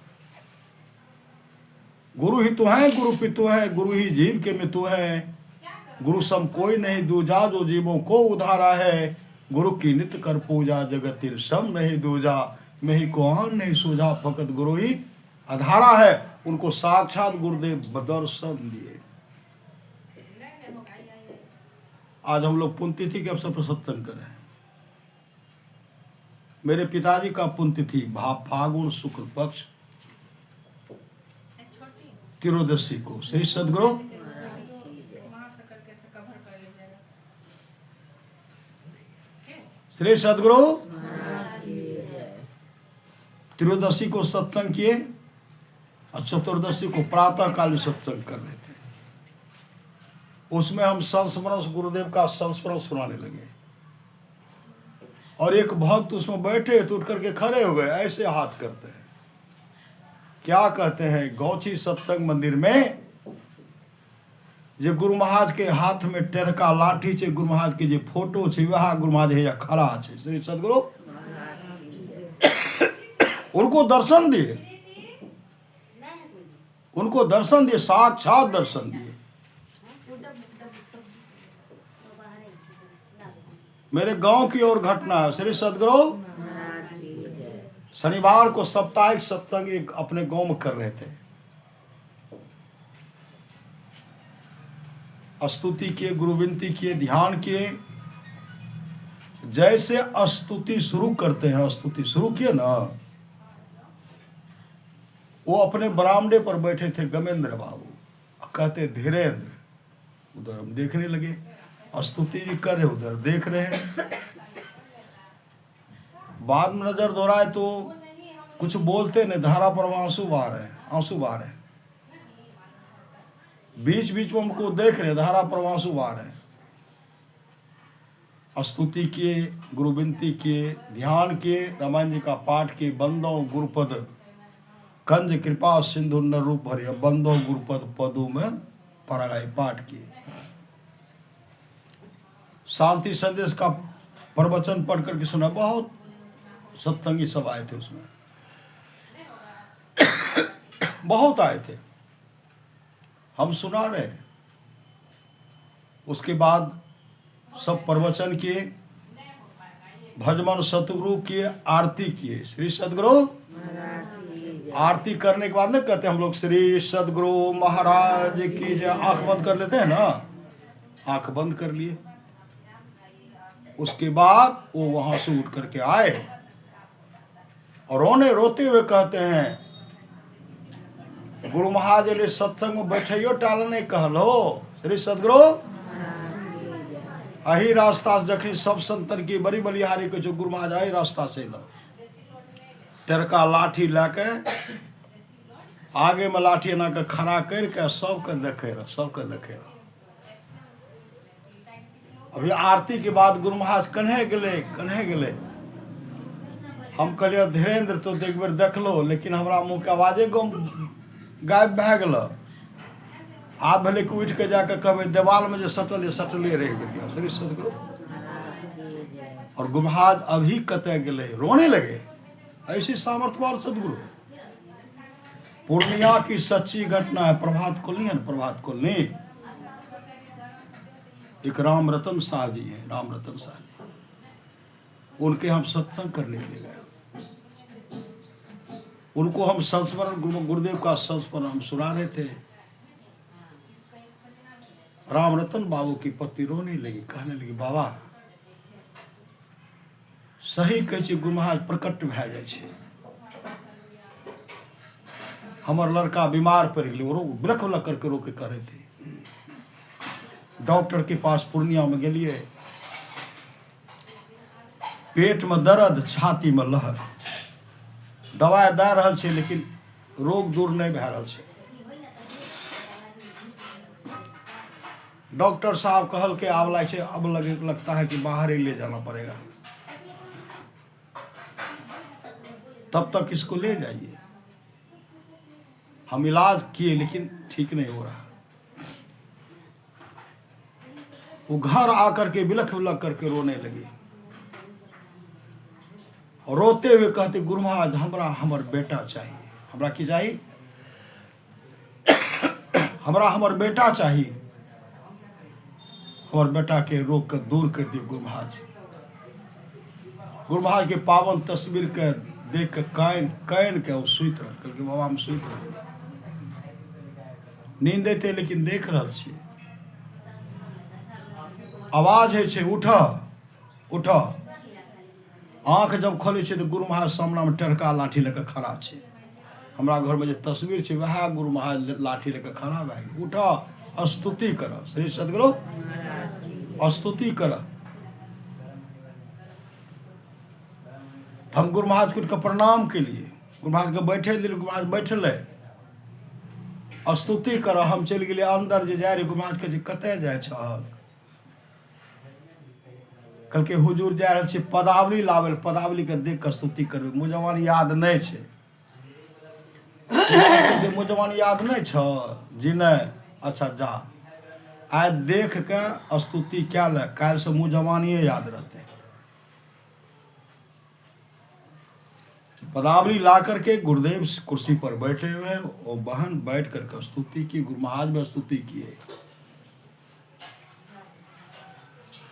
गुरु ही तो है, गुरु पितु है, गुरु ही जीव के मितु है। गुरु सम कोई नहीं दूजा, जो जीवों को उधारा है। गुरु की नित्य कर पूजा, जगत सम नहीं दूजा। मैं ही कौन नहीं सूझा, फकत गुरु ही आधारा है। उनको साक्षात गुरुदेव दर्शन दिए। आज हम लोग पुण्यतिथि के अवसर पर सत्संग कर रहे हैं। मेरे पिताजी का पुण्यतिथि फागुन शुक्ल पक्ष त्रयोदशी को। श्री सदगुरु श्री सदगुरु त्रयोदशी को सत्संग किए और चतुर्दशी को प्रातः काल सत्संग कर रहे थे। उसमें हम संस्मरण गुरुदेव का संस्मरण सुनाने लगे और एक भक्त उसमें बैठे तो उठ करके खड़े हो गए, ऐसे हाथ करते हैं। क्या कहते हैं, गौची सत्संग मंदिर में जे गुरु महाराज के हाथ में टेरका लाठी छे, गुरु महाराज के जे फोटो छे, वह गुरु महाराज है खड़ा छे। श्री सदगुरु उनको दर्शन दिए। उनको दर्शन दिए, साक्षात दर्शन दिए। मेरे गांव की ओर घटना है। श्री सदगुरु शनिवार को साप्ताहिक सत्संग एक अपने गांव में कर रहे थे। स्तुति किए, गुरु विनती किए, ध्यान किए। जैसे स्तुति शुरू करते हैं, स्तुति शुरू किए ना, वो अपने बरामदे पर बैठे थे गमेंद्र बाबू, कहते धीरेन्द्र, उधर हम देखने लगे, स्तुति जी कर रहे, उधर देख रहे हैं। बाद में नजर दौड़ाए तो कुछ बोलते नहीं, धारा पर आंसू बहा रहे हैं, आंसू बहा रहे हैं। बीच बीच में हमको देख रहे, धारा पर आंसू बहा रहे हैं। स्तुति किए, गुरु विनती किए, ध्यान किए, रामायण जी का पाठ किए। बंदो गुरुपद कंज कृपा सिंधु न रूप भरिया, बंदो गुरुपद पदों में परागाई पाठ किए। शांति संदेश का प्रवचन पढ़ करके सुना। बहुत सत्संगी सब आए थे उसमें, बहुत आए थे। हम सुना रहे। उसके बाद सब प्रवचन किए, भजमन सतगुरु किए, आरती किए। श्री सदगुरु आरती करने के बाद ना कहते हम लोग श्री सदगुरु महाराज की जय, आंख बंद कर लेते हैं ना, आंख बंद कर लिए। उसके बाद वो वहां से उठ करके आए और रोते हुए कहते हैं, गुरु महाराज ले सत्संग में बैठियो टाल नहीं कहलो। श्री सदगुरु अही रास्ता से जखनी सब संतन की बड़ी बलिहारी के जो गुरु महाराज अही रास्ता से लो, टेरका लाठी लेके आगे में लाठी ना के खड़ा करके सबके देखे रह, सबके देखे रह। अभी आरती के बाद गुरु महाराज कन्हे गेले। हम कहलिए धीरेन्द्र तो एक बेर देख लो, लेकिन हमारा मुँह के आवाजे गायब भए गेल। आप भले कि उठ के जाके कहबे देवाल में जो सटले रह गए। श्री सदगुरु और गुरु महाराज अभी कते गेले, रोने लगे। ऐसी सामर्थ्यवान सदगुरु। पूर्णिया की सच्ची घटना है। प्रभात कॉलोनी है ना, प्रभात कॉलोनी, एक राम रतन शाह जी हैं, राम रतन शाह जी। उनके हम सत्संग करने के लिए गए। उनको हम संस्मरण, गुरुदेव का संस्मरण हम सुना रहे थे। राम रतन बाबू की पत्नी रोने लगी, कहने लगी, बाबा सही कहै छै, गुरु महाराज प्रकट भए जाइ छै। हमर लड़का बीमार पड़ गए, वो बिलख बिलख करके रोके करे थे। डॉक्टर के पास पूर्णिया में गेलिए, पेट में दर्द, छाती में लहर, दवाई दे रहल छै, लेकिन रोग दूर नहीं भए रहल छै। डॉक्टर साहब कहल के आब लाग छै, अब लगता है कि बाहर ही ले जाना पड़ेगा, तब तक इसको ले जाइए। हम इलाज किए लेकिन ठीक नहीं हो रहा। वो घर आकर के बिलख बिलख करके रोने लगी और रोते हुए कहते, गुरु महाराज हमरा हमर बेटा चाहिए। हमरा की चाहिए? हमरा हमर बेटा चाहिए। हमर बेटा के रोग के दूर कर दियो गुरु महाराज। गुरु महाराज के पावन तस्वीर के देख के कैन के वो सुत रह, कल के बाबा हम सुत रह, नींद थे लेकिन देख रहा छे। आवाज है छे, उठ उठ। आंख जब खोले छे तो गुरु महाराज सामना में टरका लाठी लेकर खड़ा छे। हमरा घर में जो तस्वीर छे वह गुरु महाराज लाठी लेकर खड़ा भए गेल। उठ, स्तुति कर। श्री सदगुरु स्तुति कर। हम गुरु महाराज को प्रणाम के लिए गुरु महाराज के बैठे दिल, गुरु महाराज बैठले, स्तुति कर। हम चल गए अंदर, जे जाए रहे गुरु महाराज के कते जाए छ, कल के हुजूर जा रहे पदावली लावे, पदावली के देख के स्तुति करबे। मुजवान याद नहीं छे, मुजवान याद नहीं छ जी? नहीं, अच्छा जा, आज देख के स्तुति क्या ले, काल से मुजवानिए याद रहते। पदावली ला करके गुरुदेव कुर्सी पर बैठे हुए हैं और बहन बैठ करके स्तुति की, गुरु महाराज में स्तुति किए।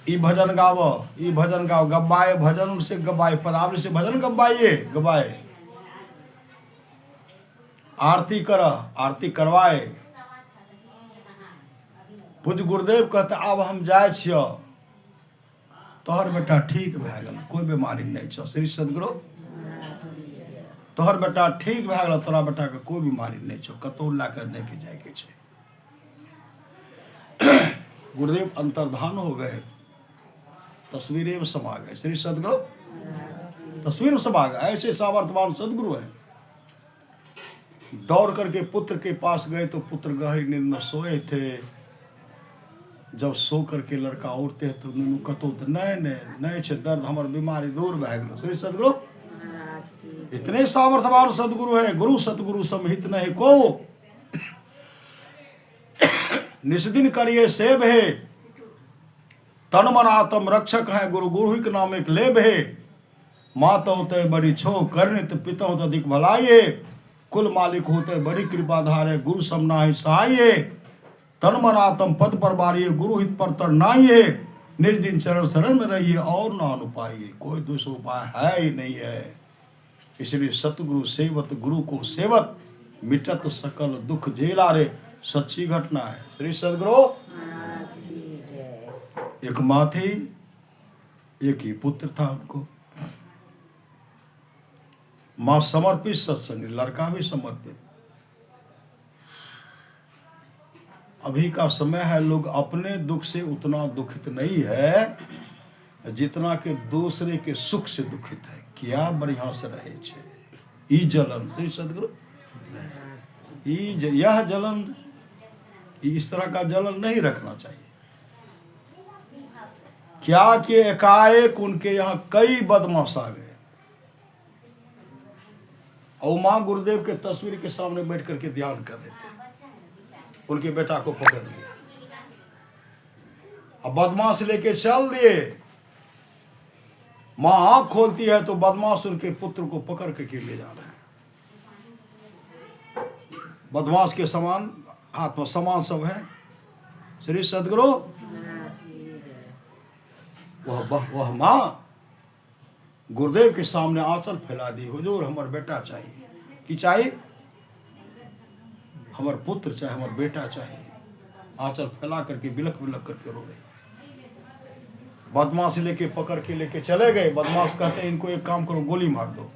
ई भजन गाओ, गब्बाए भजन उनसे गब्बाए, पदावली से भजन गब्बाए, आरती कर, आरती करवाए। पूज्य गुरुदेव कहते अब हम जाए छियो, तोहर बेटा ठीक भए गेल, कोई बीमारी नहीं छो। श्री सदगुरु तोहर बेटा ठीक भए गेल, तोरा बेटा के कोई बीमारी नहीं छो, कतौ ला कर नहीं के जाए के छे। गुरुदेव अंतर्धान हो गए, तस्वीरें में समा गए। श्री सदगुरु तस्वीर में समा गए। ऐसे सामर्थ्यवान सदगुरु हैं। दौड़ करके पुत्र के पास गए तो पुत्र गहरी नींद में सोए थे। जब सो करके लड़का उठते हैं तो नुनू कतो नहीं छे, दर्द हमार बीमारी दूर भए गेलो। श्री सदगुरु इतने सामर्थ्यवान सदगुरु हैं। गुरु सतगुरु समहित नहीं को, निस्दिन करिए सेव है, तन मन आत्म रक्षक है, गुरु गुरु ही के नाम एक लेब है। माता होते बड़ी छो करने तो पिता होता अधिक भलाई है, कुल मालिक होते बड़ी कृपाधार है, गुरु समना ही सहाय है। तन मन आत्म पद पर बारिये, गुरु हित पर तर नाई है। निर्दिन चरण शरण में रहिए और ना अनुपाइए, कोई दूसरा उपाय है ही नहीं है। इसलिए सतगुरु सेवत, गुरु को सेवत, मिटत सकल दुख झेला रे। सच्ची घटना है। श्री सदगुरु एक माँ थी, एक ही पुत्र था उनको। माँ समर्पित सत्संग, लड़का भी समर्पित। अभी का समय है, लोग अपने दुख से उतना दुखित नहीं है जितना के दूसरे के सुख से दुखित है। क्या बढ़िया से रहे छे ई जलन। श्री सदगुरु यह जलन, इस तरह का जलन नहीं रखना चाहिए। क्या कि एकाएक उनके यहाँ कई बदमाश आ गए और मां गुरुदेव के तस्वीर के सामने बैठ करके ध्यान कर देते। उनके बेटा को पकड़ लिया, अब बदमाश लेके चल दिए। मां आंख खोलती है तो बदमाश उनके पुत्र को पकड़ के ले जा रहे हैं। बदमाश के समान आत्मा समान सब है। श्री सदगुरु वह मां गुरुदेव के सामने आंचल फैला दी। हुजूर हमार बेटा चाहिए। कि चाहिए? हमार पुत्र चाहे, हमार बेटा चाहिए। आंचल फैला करके बिलख बिलख करके रो रहे। बदमाश लेके पकड़ के लेके चले गए। बदमाश कहते हैं इनको एक काम करो, गोली मार दो,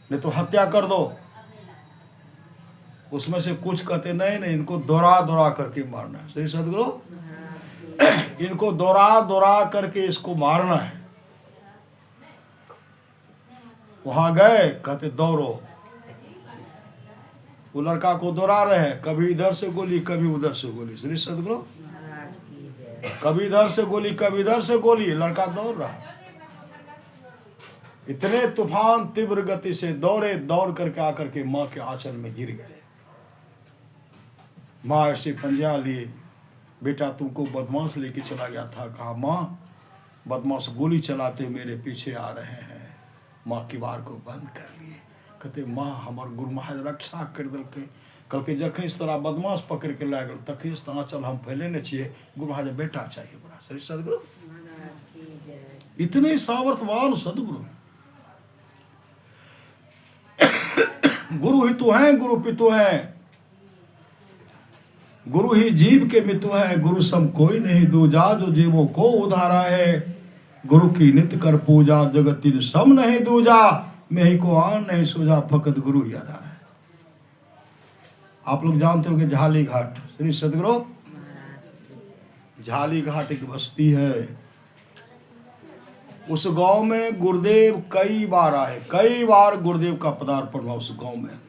नहीं तो हत्या कर दो। उसमें से कुछ कहते नहीं इनको दोहरा दोहरा करके मारना है। श्री सदगुरु इनको दोहरा दोहरा करके इसको मारना है। वहां गए, कहते दौड़ो। वो लड़का को दोहरा रहे हैं, कभी इधर से गोली कभी उधर से गोली। श्री सदगुरु कभी इधर से गोली कभी इधर से गोली। लड़का दौड़ रहा है। इतने तूफान तीव्र गति से दौड़े, दौड़ करके आकर के मां के आंचल में गिर गए। मां ऐसे पंजा लिए, बेटा तुमको बदमाश लेके चला गया था। कहा मां बदमाश गोली चलाते मेरे पीछे आ रहे हैं। मां किवाड़ को बंद कर लिए। कहते मां हमार गुरु महाराज रक्षा कर दिल के। कल के जखन इस तरह बदमाश पकड़ के ला गल तखन से आंचल हम फैले न छिए। गुरु महाराज बेटा चाहिए बड़ा। श्री सदगुरु इतने सामर्थ्यवान सदगुरु हैं। गुरु ही तो हैं, गुरु पितु हैं, गुरु ही जीव के मितु हैं। गुरु सम कोई नहीं दूजा, जो जीवों को उधारा है। गुरु की नित्य कर पूजा, जगत तीन सम नहीं दूजा। मैं ही को आन नहीं सूझा, फकत गुरु ही आधार है। आप लोग जानते हो कि झाली घाट, श्री सदगुरु झाली घाट एक बस्ती है। उस गांव में गुरुदेव कई बार आए, कई बार गुरुदेव का पदार्पण हुआ उस गांव में।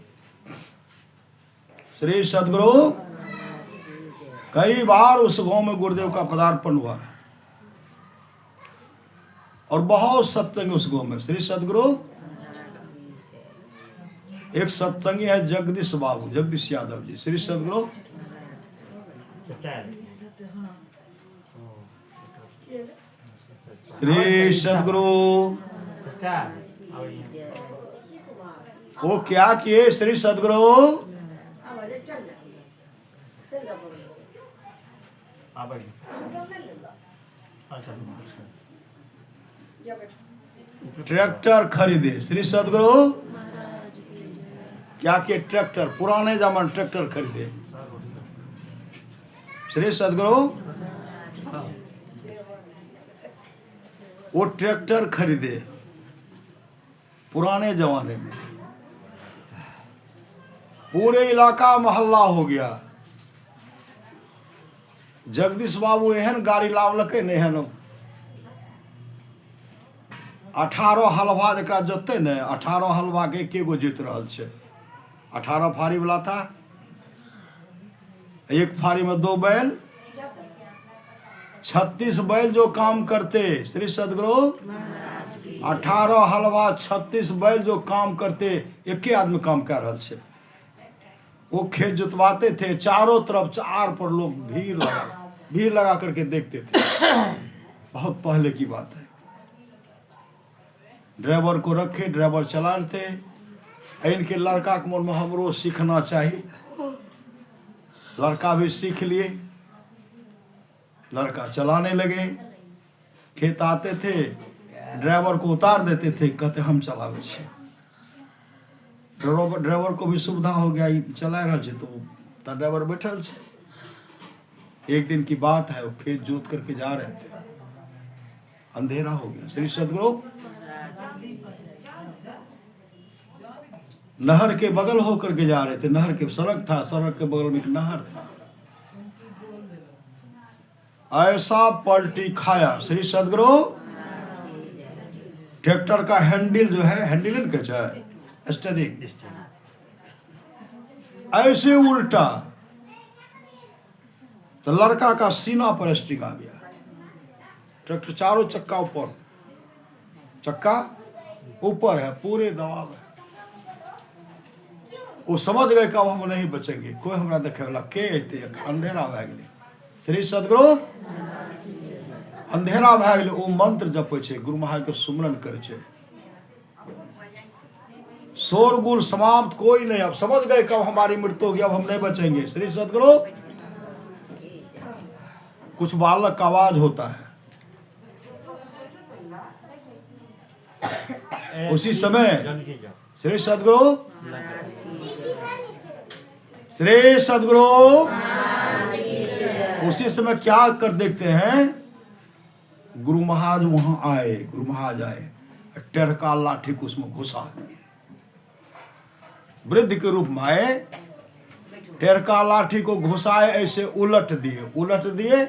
श्री सदगुरु कई बार उस गांव में गुरुदेव का पदार्पण हुआ है और बहुत सत्संग उस गांव में। श्री सदगुरु एक सत्संगी है जगदीश बाबू, जगदीश यादव जी। श्री सदगुरु श्री सदगुरु वो क्या किए श्री सदगुरु? ट्रैक्टर खरीदे। श्री सदगुरु क्या किए? ट्रैक्टर, पुराने जमाने ट्रैक्टर खरीदे। श्री सदगुरु वो ट्रैक्टर खरीदे पुराने जमाने में। पूरे इलाका मोहल्ला हो गया। जगदीश बाबू एहन गाड़ी लावलके नहीं है। 18 हलवा जरा जोते ने, 18 हलवा के एके गो जीत रहा है। 18 फाड़ी वाला था। एक फाड़ी में 2 बैल, 36 बैल जो काम करते। श्री सदगुरु 18 हलवा 36 बैल जो काम करते, एक आदमी काम कर रहा है। वो खेत जुतवाते थे। चारों तरफ चार पर लोग भीड़ लगा करके देखते थे। बहुत पहले की बात है। ड्राइवर को रखे, ड्राइवर चला रहे थे। इनके लड़का के मन में हमरो सीखना चाहिए। लड़का भी सीख लिए, लड़का चलाने लगे। खेत आते थे, ड्राइवर को उतार देते थे, कहते हम चलावे छे। ड्राइवर को भी सुविधा हो गया, चला रहा है तो ड्राइवर बैठल छे। एक दिन की बात है, वो खेत जोत करके जा रहे थे, अंधेरा हो गया। श्री सदगुरु नहर के बगल होकर के जा रहे थे। नहर के सड़क था, सड़क के बगल में एक नहर था। ऐसा पलटी खाया। श्री सदगुरु ट्रैक्टर का हैंडल जो है, हैंडल कैसे है, स्टीयरिंग, ऐसे उल्टा तो लड़का का सीना पर स्टिंग आ गया। ट्रैक्टर चारों चक्का ऊपर, चक्का ऊपर है, पूरे दबाव है। वो समझ गए कि अब हम नहीं बचेंगे, कोई हमरा देखे वाला के अते। अंधेरा भए गेलै। श्री सदगुरु अंधेरा भए गेलै। ओ मंत्र जपै छै, गुरु महाराज के सुमरन करे छै। शोरगुल समाप्त, कोई नहीं। अब समझ गए कब हमारी मृत्यु होगी, अब हम नहीं बचेंगे। श्री सदगुरु कुछ बालक का आवाज होता है। उसी समय श्री सदगुरु, श्री सदगुरु उसी समय क्या कर देखते हैं, गुरु महाराज वहां आए। गुरु महाराज आए, टेढ़का लाठी को उसमें घुसा दिए। वृद्ध के रूप में आए, टेढ़का लाठी को घुसाए, ऐसे उलट दिए।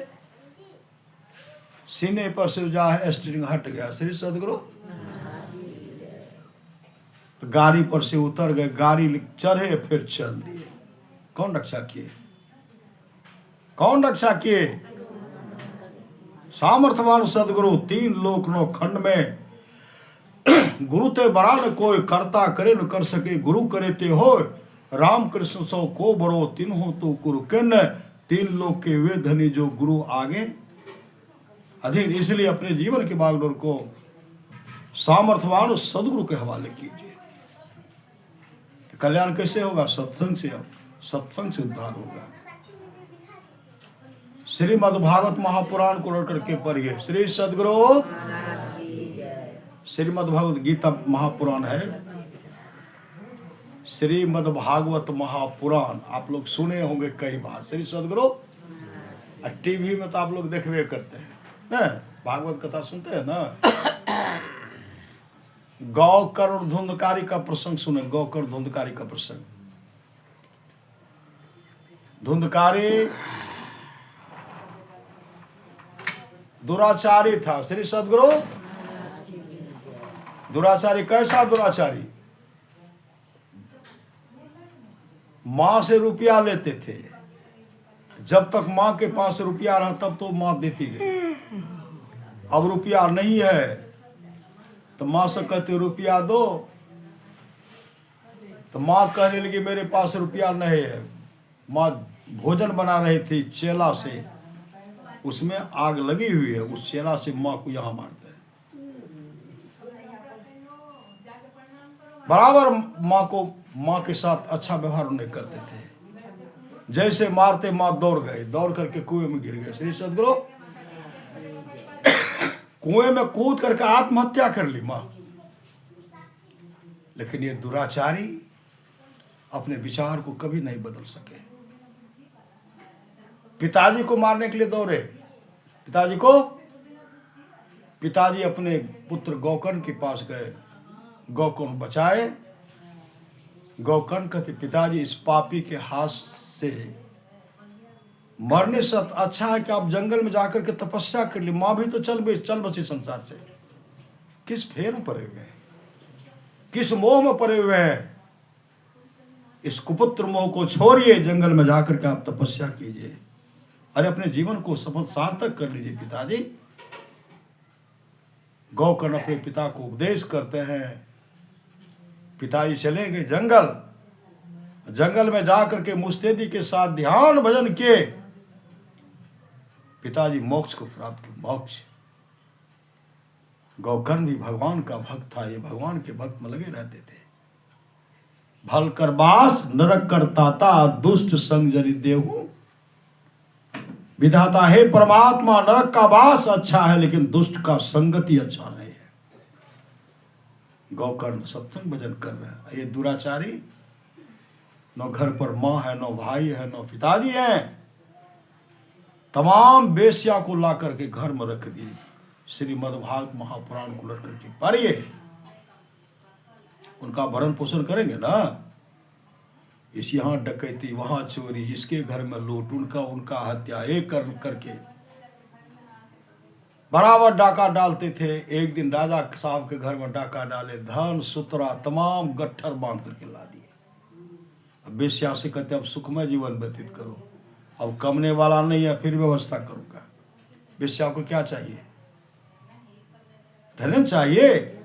सीने पर से जा है स्टीयरिंग हट गया। श्री सदगुरु गाड़ी पर से उतर गए, गाड़ी चढ़े, फिर चल दिए। कौन रक्षा किए? कौन रक्षा किए? सामर्थ्यवान सदगुरु। 3 लोक नो खंड में गुरु ते बरा न कोई, करता करे न कर सके, गुरु करे ते हो। राम कृष्ण सौ को बरो, तीन हो तो गुरु किन। 3 लोक के वे धनी जो गुरु आगे अधीन। इसलिए अपने जीवन के बागडोर को सामर्थ्यवान सदगुरु के हवाले कीजिए। कल्याण कैसे होगा? सत्संग से उद्धार होगा। श्रीमद् भागवत महापुराण को रट करके पढ़िए। श्री सदगुरु श्रीमद् भागवत गीता महापुराण है। श्रीमद् भागवत महापुराण आप लोग सुने होंगे कई बार। श्री सदगुरु टीवी में तो आप लोग देखवे करते हैं ना, भागवत कथा सुनते हैं ना। गौकर धुंधकारी का प्रसंग सुने। गौकर धुंधकारी का प्रसंग। धुंधकारी दुराचारी था। श्री सदगुरु दुराचारी। कैसा दुराचारी? मां से रुपया लेते थे। जब तक मां के पास रुपया रहा तब तो मां देती गई। अब रुपया नहीं है तो मां से कहते रुपया दो, तो मां कहने लगी मेरे पास रुपया नहीं है। मां भोजन बना रही थी चेला से, उसमें आग लगी हुई है। उस चेला से मां को यहां मारते हैं। बराबर माँ के साथ अच्छा व्यवहार नहीं करते थे। जैसे मारते माँ दौड़ गए, दौड़ करके कुएं में गिर गए। श्री सदगुरु कुएं में कूद करके आत्महत्या कर ली माँ। लेकिन ये दुराचारी अपने विचार को कभी नहीं बदल सके। पिताजी को मारने के लिए दौड़े। पिताजी अपने पुत्र गौकर्ण के पास गए, गौकर्ण बचाए। गौकर्ण कहते पिताजी इस पापी के हाथ से मरने से अच्छा है कि आप जंगल में जाकर के तपस्या कर ली। माँ भी तो चल बसी संसार से। किस फेर में पड़े हुए हैं, किस मोह में पड़े हुए हैं। इस कुपुत्र मोह को छोड़िए, जंगल में जाकर के आप तपस्या कीजिए। अरे अपने जीवन को सफल सार्थक कर लीजिए पिताजी। गौकर्ण अपने पिता को उपदेश करते हैं। पिताजी चले गए जंगल में जाकर के मुस्तैदी के साथ ध्यान भजन किए। पिताजी मोक्ष को प्राप्त किए। मोक्ष। गौकर्ण भी भगवान का भक्त था। ये भगवान के भक्त में लगे रहते थे। भल कर बास नरक करता था, दुष्ट संग जरि देहु। विधाता है परमात्मा, नरक का वास अच्छा है लेकिन दुष्ट का संगति अच्छा नहीं है। गौकर्ण सत्संग भजन कर रहे हैं। ये दुराचारी, न घर पर माँ है, न भाई है, न पिताजी है, तमाम बेश्या को ला करके घर में रख दिए। श्रीमद्भागवत महापुराण को लट करके पढ़िए। उनका भरण पोषण करेंगे ना। इस यहाँ डकैती, वहां चोरी, इसके घर में लूट, उनका हत्या, एक करके बराबर डाका डालते थे। एक दिन राजा साहब के घर में डाका डाले, धन सुतरा तमाम गट्ठर बांध करके ला दिए। अब बेश्या से कहते अब सुखमय जीवन व्यतीत करो, अब कमने वाला नहीं है, फिर व्यवस्था करूंगा। बेश्या को क्या चाहिए? धन चाहिए।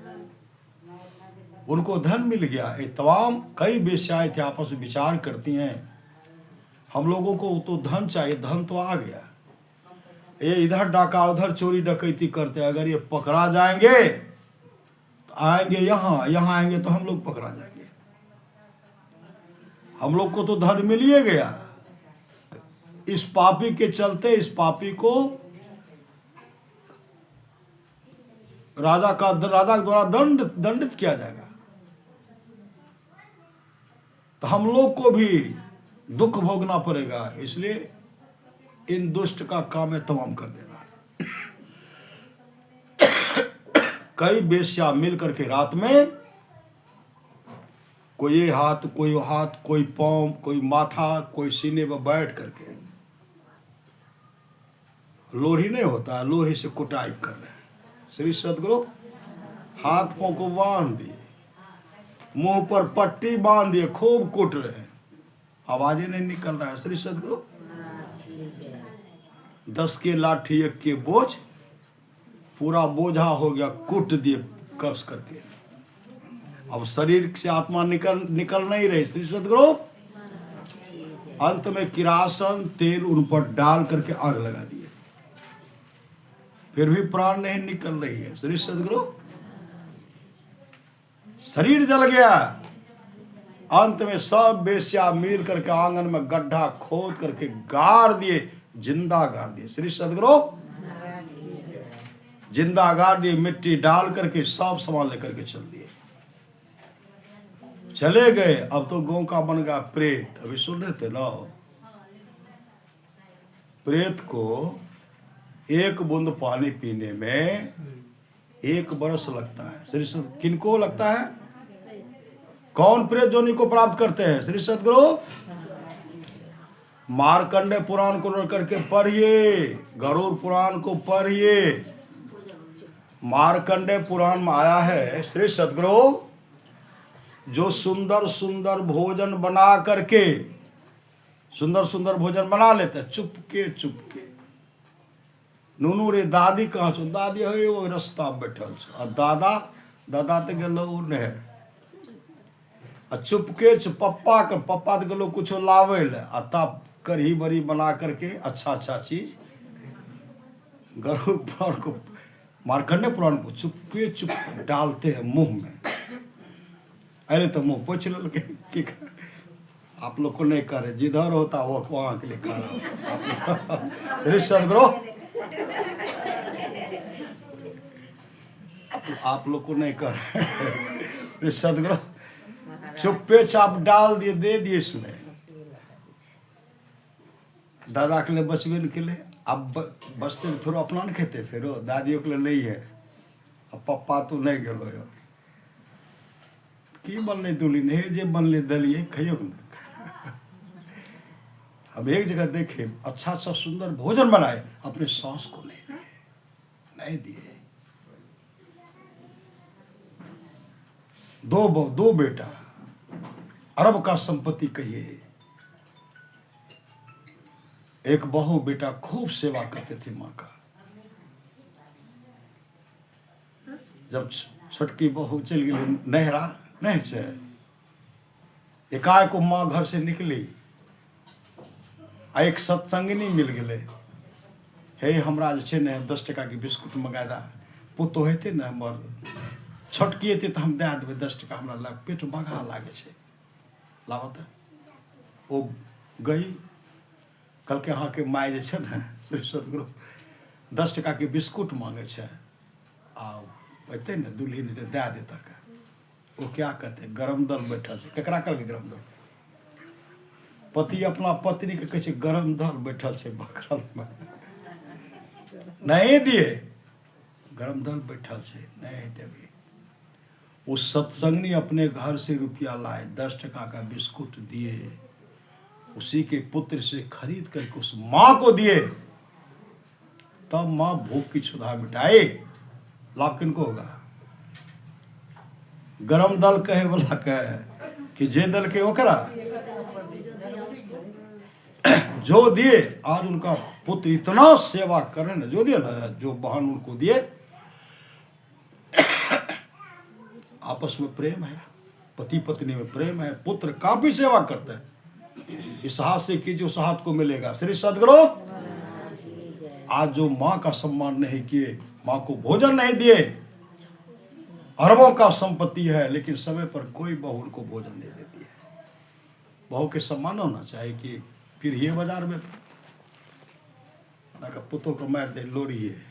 उनको धन मिल गया। ये तमाम कई बेश्याएं थे, आपस में विचार करती हैं हम लोगों को तो धन चाहिए, धन तो आ गया। ये इधर डाका उधर चोरी डकैती करते, अगर ये पकड़ा जाएंगे तो आएंगे यहाँ आएंगे तो हम लोग पकड़ा जाएंगे। हम लोग को तो धन मिल ही गया। इस पापी के चलते इस पापी को राजा के द्वारा दंडित किया जाएगा। तो हम लोग को भी दुख भोगना पड़ेगा। इसलिए इन दुष्ट का काम है तमाम कर देना। कई बेश्या मिल करके रात में कोई ये हाथ, कोई वो हाथ, कोई पांव, कोई माथा, कोई सीने पर बैठ करके, लोरी नहीं होता, लोरी से कुटाई कर रहे हैं। श्री सदगुरु हाथ पांव को बांध दिए, मुंह पर पट्टी बांध दिए, खूब कुट रहे हैं, आवाजें नहीं निकल रहा है। श्री सदगुरु 10 के लाठी 1 के बोझ, पूरा बोझा हो गया, कुट दिए कस करके। अब शरीर से आत्मा निकल नहीं रही। श्री सदगुरु अंत में किरासन तेल उन पर डाल करके आग लगा दिए, फिर भी प्राण नहीं निकल रही है। श्री सदगुरु शरीर जल गया। अंत में सब बेश्या मिल करके आंगन में गड्ढा खोद करके गाड़ दिए, जिंदा गाड़ दिए। श्री सदगुरु जिंदा गाड़ दिए, मिट्टी डाल करके सब सामान लेकर के चल दिए, चले गए। अब तो गांव का बन गया प्रेत। अभी सुन रहे थे ना, प्रेत को 1 बूंद पानी पीने में 1 बरस लगता है। श्री सदगुरु किनको लगता है? कौन प्रेत जोनि को प्राप्त करते हैं? श्री सदगुरु मार्कंडे पुराण को लेकर के पढ़िए, गरुड़ पुराण को पढ़िए। मार्कंडे पुराण में आया है, श्री सदगुरु जो सुंदर सुंदर भोजन बना करके, सुंदर सुंदर भोजन बना लेते हैं चुपके चुपके। नूनू रे दादी कहाँ छो? दादी है वो रास्ता बैठल छो। और दादा तो गेलो ने, चुपके पप्पा तो गेलो कुछ लावे ले, तब कढ़ी बड़ी बना करके अच्छा चीज गरुड़ पुराण को, मार्कंडे पुराण को चुपके चुप डालते हैं मुंह में। अरे तो मुंह पोछ लो कि आप लोग को नहीं करे, जिधर होता वो वहां के लिए कर रहा सदगुरु, आप लोग को नहीं कर सदगुरु चुप्पे चाप डाल दिए, दे दिए इसमें दादा के लिए बचबे के लिए। अब बचते फिर अपना न खेते, फिर दादियों के लिए नहीं है। अब पप्पा तू नहीं गलो यो की बनले दुल्हन है, जे बनले दलिए खइयो न। अब एक जगह देखे अच्छा अच्छा सुंदर भोजन बनाए, अपने सास को नहीं दिए। दो बेटा, अरब का संपत्ति कहिए। एक बहू बेटा खूब सेवा करते थे माँ का। जब छोटकी बहू चल गई नहरा नहीं छे, एकाएक माँ घर से निकली, एक सत्संगिनी मिल गए। हे हमरा जे छे ने 10 टका के बिस्कुट मंगा दा, पुतो हेते ने हमर छोटकी हेते तो हम दे देवे 10 टका, हमरा लग पेट बगा लागे छे, लाबत। ओ गई, कल के अहाँ के माय जे छे ने श्री सदगुरु 10 टका के बिस्कुट मांगे छे, आ अते ने दुल्हन दे देता का। वो क्या कहते गरम दल बैठल छे, केकरा कल के गरम दल? पति अपना पत्नी के कहे गरम दल बैठल छे बगल में, नहीं दिए। गरम दल बैठल छे नहीं देवी। उस सत्संगनी अपने घर से रुपया लाए, 10 टका का बिस्कुट दिए, उसी के पुत्र से खरीद करके उस माँ को दिए। तब माँ भूख की क्षुधा मिटाए। लाभ किनको होगा? गरम दल कहे वाला कहे कि जे दल के ओकरा जो दिए। आज उनका पुत्र इतना सेवा करे ना, जो दिए ना, जो बहन उनको दिए। आपस में प्रेम है, पति पत्नी में प्रेम है, पुत्र काफी सेवा करते हैं। इस हाथ से कीजिए उस हाथ को मिलेगा। श्री सदगुरु आज जो माँ का सम्मान नहीं किए, माँ को भोजन नहीं दिए, अरबों का संपत्ति है, लेकिन समय पर कोई बहू उनको भोजन नहीं देती है। बहू के सम्मान होना चाहिए कि फिर ये बाजार में ना पुतों को मार दे लोरी है,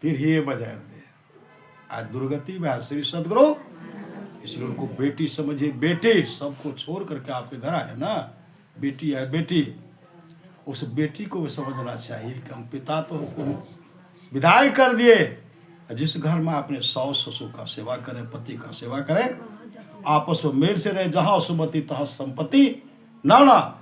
फिर ये बाजार दे। आज दुर्गति में है श्री सदगुरु, इसलिए उनको बेटी समझिए। बेटी सबको छोड़ करके आपके घर आए ना, बेटी है बेटी, उस बेटी को समझना चाहिए कि हम पिता तो विदाई कर दिए। जिस घर में अपने सास ससुर का सेवा करें, पति का सेवा करें, आपस में मेल से रहे, जहां सुमति तहां संपत्ति। ना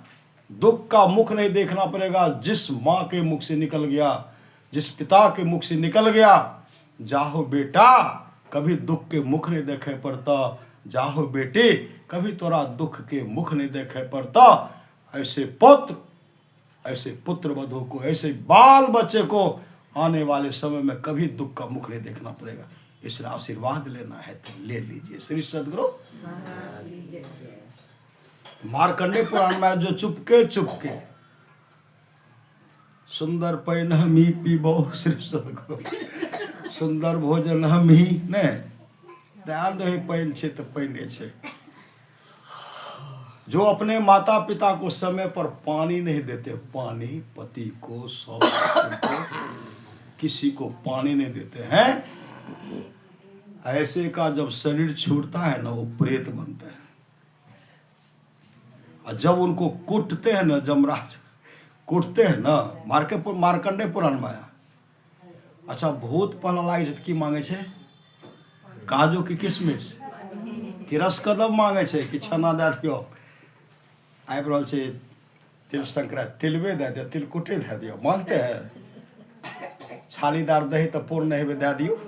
दुख का मुख नहीं देखना पड़ेगा। जिस माँ के मुख से निकल गया, जिस पिता के मुख से निकल गया, जाहो बेटा कभी दुख के मुख नहीं देखे पड़ता, जाहो बेटी कभी तोरा दुख के मुख नहीं देखे पड़ता। ऐसे पुत्र वधू को, ऐसे बाल बच्चे को आने वाले समय में कभी दुख का मुख नहीं देखना पड़ेगा। इसलिए आशीर्वाद लेना है तो ले लीजिए। श्री सदगुरु मार्कंडे पुराण में जो चुपके सुंदर पैन हमी पीबो, श्री सदगुरु सुंदर भोजन हमी ने ध्यान दे पैन छे तो पैने छे। जो अपने माता पिता को समय पर पानी नहीं देते, पानी पति को, सौभाग्य को, किसी को पानी नहीं देते हैं, ऐसे का जब शरीर छूटता है ना, वो प्रेत बनते हैं। और जब उनको कूटते हैं ना, जमराज कूटते हैं ना, मार्कंडे पुराण में आया। अच्छा भूत पहला लागे की मांगे छे? काजू की किशमिश कि रस कदम मांगे छे कि छना दे दियो। आबि रहल छे तिल संक्रांति, तिलवे दे दियो, तिलकुटे दे दियो, मांगते हैं। छालीदार दही तो पूर्ण नहीं दे दियो,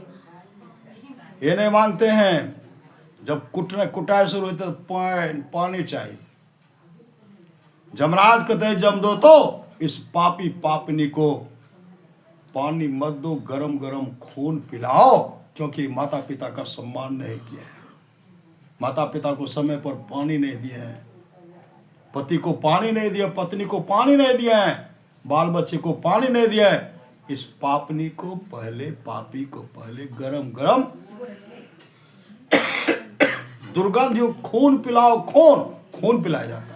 ये नहीं मांगते हैं। जब कुटाई शुरू होती तो पानी चाहिए। जमराज कहते हैं जम दो तो इस पापी पापनी को पानी मत दो, गरम गरम खून पिलाओ, क्योंकि माता पिता का सम्मान नहीं किया है, माता पिता को समय पर पानी नहीं दिए हैं, पति को पानी नहीं दिया, पत्नी को पानी नहीं दिया है, बाल बच्चे को पानी नहीं दिया है। इस पापनी को पहले, पापी को पहले गरम गरम दुर्गंध युक्त खून पिलाओ, खून पिलाया जाता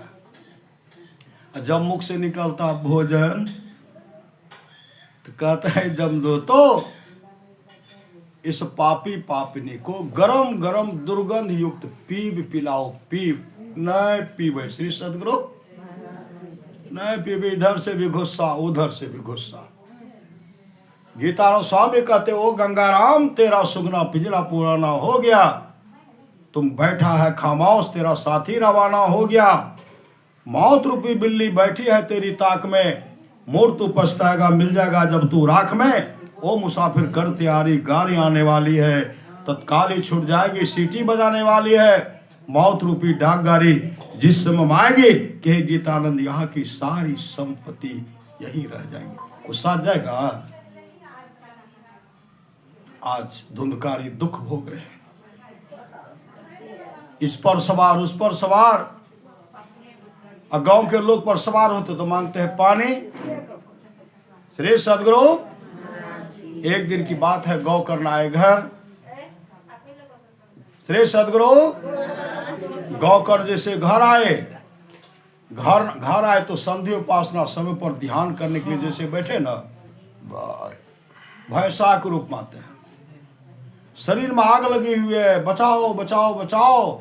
है। जब मुख से निकलता भोजन तो कहता है जम दो तो इस पापी पापिनी को गरम गरम दुर्गंध युक्त पीव पिलाओ। पीव नहीं पीवे श्री सदगुरु, नहीं पीवे, इधर से भी गुस्सा उधर से भी गुस्सा। गीताराम स्वामी कहते ओ गंगाराम तेरा सुगना पिंजरा पुराना हो गया, तुम बैठा है खामोश तेरा साथी रवाना हो गया। मौत रूपी बिल्ली बैठी है तेरी ताक में, मोर तू पछताएगा मिल जाएगा जब तू राख में। ओ मुसाफिर कर तैयारी गाड़ी आने वाली है, तत्काल ही छूट जाएगी सीटी बजाने वाली है। मौत रूपी डाक गाड़ी जिस समय आएगी कहे गीतानंद यहाँ की सारी संपत्ति यही रह जाएगी। कुछ साथ जाएगा। आज धुंधकारी दुख भोग रहे हैं, इस पर सवार उस पर सवार। और गांव के लोग पर सवार होते तो मांगते हैं पानी। श्री सदगुरु एक दिन की बात है, गौ करना आए घर। श्री सदगुरु गौ कर जैसे घर आए, घर आए तो संधि उपासना समय पर ध्यान करने के लिए जैसे बैठे ना, भैंसा के रूप में आते हैं। शरीर में आग लगी हुई है, बचाओ बचाओ बचाओ।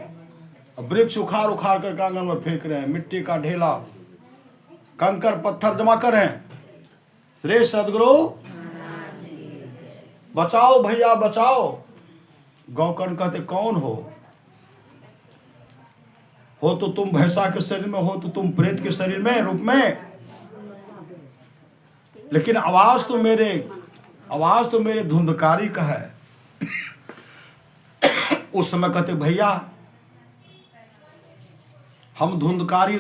वृक्ष उखाड़ उखाड़ कर आंगन में फेंक रहे हैं, मिट्टी का ढेला कंकर पत्थर जमा कर रहे हैं। श्री सदगुरु बचाओ भैया बचाओ। गौकर्ण कहते कौन हो तो तुम भैंसा के शरीर में, हो तो तुम प्रेत के शरीर में रूप में, लेकिन आवाज तो मेरे धुंधकारी का है। उस समय कहते भैया हम धुंधकारी।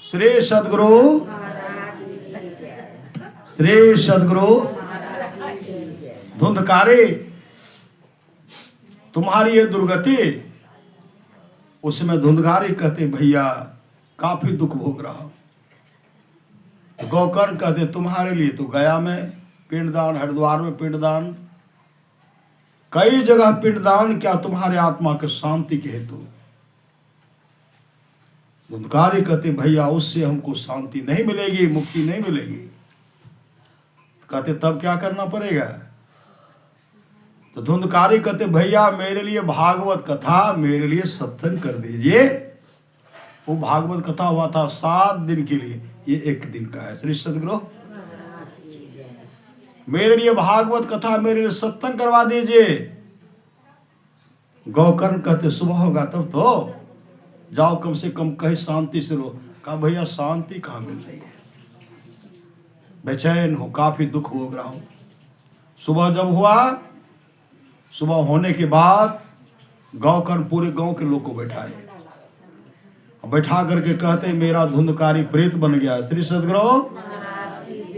श्री सदगुरु धुंधकारी तुम्हारी ये दुर्गति। उसमें धुंधकारी कहते भैया काफी दुख भोग रहा हूं। गौकर्ण कहते तुम्हारे लिए तो गया में पिंडदान, हरिद्वार में पिंडदान, कई जगह पिंडदान क्या तुम्हारे आत्मा के शांति के हेतु। धुंधकारी कहते भैया उससे हमको शांति नहीं मिलेगी, मुक्ति नहीं मिलेगी। कहते तब क्या करना पड़ेगा। तो धुंधकारी कहते भैया मेरे लिए भागवत कथा, मेरे लिए सत्संग कर दीजिए। वो भागवत कथा हुआ था 7 दिन के लिए, ये 1 दिन का है। श्री सदगुरु मेरे लिए भागवत कथा, मेरे लिए सत्संग करवा दीजिए। गौकर्ण कहते सुबह होगा तब तो जाओ, कम से कम कहीं शांति से रहो। कहा भैया शांति कहाँ मिल रही है, बेचैन हो, काफी दुख भोग रहा हूं। सुबह जब हुआ, सुबह होने के बाद गौकर्ण पूरे गांव के लोग को बैठाए, बैठा करके कहते मेरा धुंधकारी प्रेत बन गया। श्री सदगुरु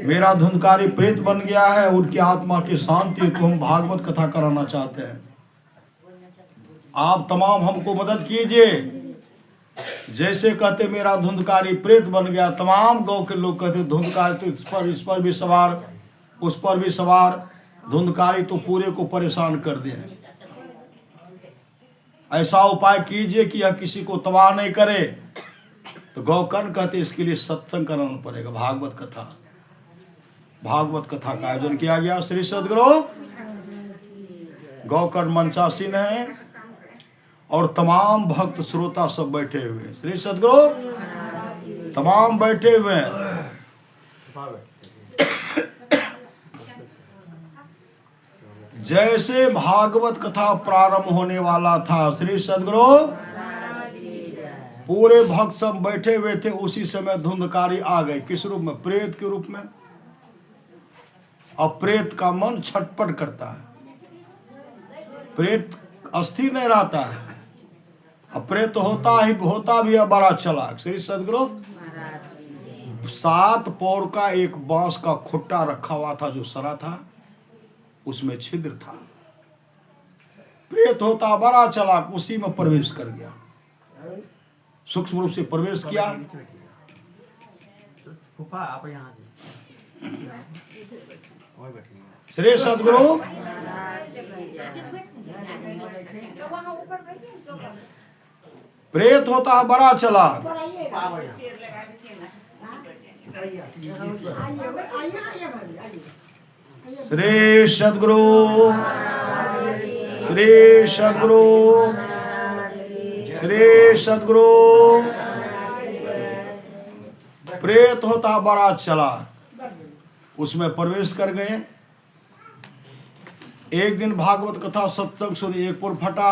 मेरा धुंधकारी प्रेत बन गया है, उनकी आत्मा की शांति को हम भागवत कथा कराना चाहते हैं। आप तमाम हमको मदद कीजिए। जैसे कहते मेरा धुंधकारी प्रेत बन गया, तमाम गांव के लोग कहते धुंधकारी तो इस पर भी सवार, उस पर भी सवार, धुंधकारी तो पूरे को परेशान कर दे। ऐसा उपाय कीजिए कि यह किसी को तबाह नहीं करे। तो गौकर्ण कहते इसके लिए सत्संग कराना पड़ेगा, भागवत कथा। भागवत कथा का आयोजन किया गया। श्री सदगुरु गौकर्ण मंचासीन है और तमाम भक्त श्रोता सब बैठे हुए। श्री सदगुरु तमाम बैठे हुए हैं। जैसे भागवत कथा प्रारंभ होने वाला था, श्री सदगुरु पूरे भक्त सब बैठे हुए थे। उसी समय धुंधकारी आ गए। किस रूप में? प्रेत के रूप में। और प्रेत का मन छटपट करता है, प्रेत अस्थिर नहीं रहता है। अब प्रेत होता भी है बड़ा चालाक। श्री सदगुरु 7 पौर का एक बांस का खुट्टा रखा हुआ था, जो सरा था उसमें छिद्र था। प्रेत होता बड़ा चालाक, उसी में प्रवेश कर गया, सूक्ष्म रूप से प्रवेश किया। श्री सदगुरु प्रेत होता है बड़ा चालाक, श्री सदगुरु, श्री सदगुरु, श्री सदगुरु। प्रेत होता बड़ा चालाक, उसमें प्रवेश कर गए। एक दिन भागवत कथा सत्संग सुनी, एक पुर फटा,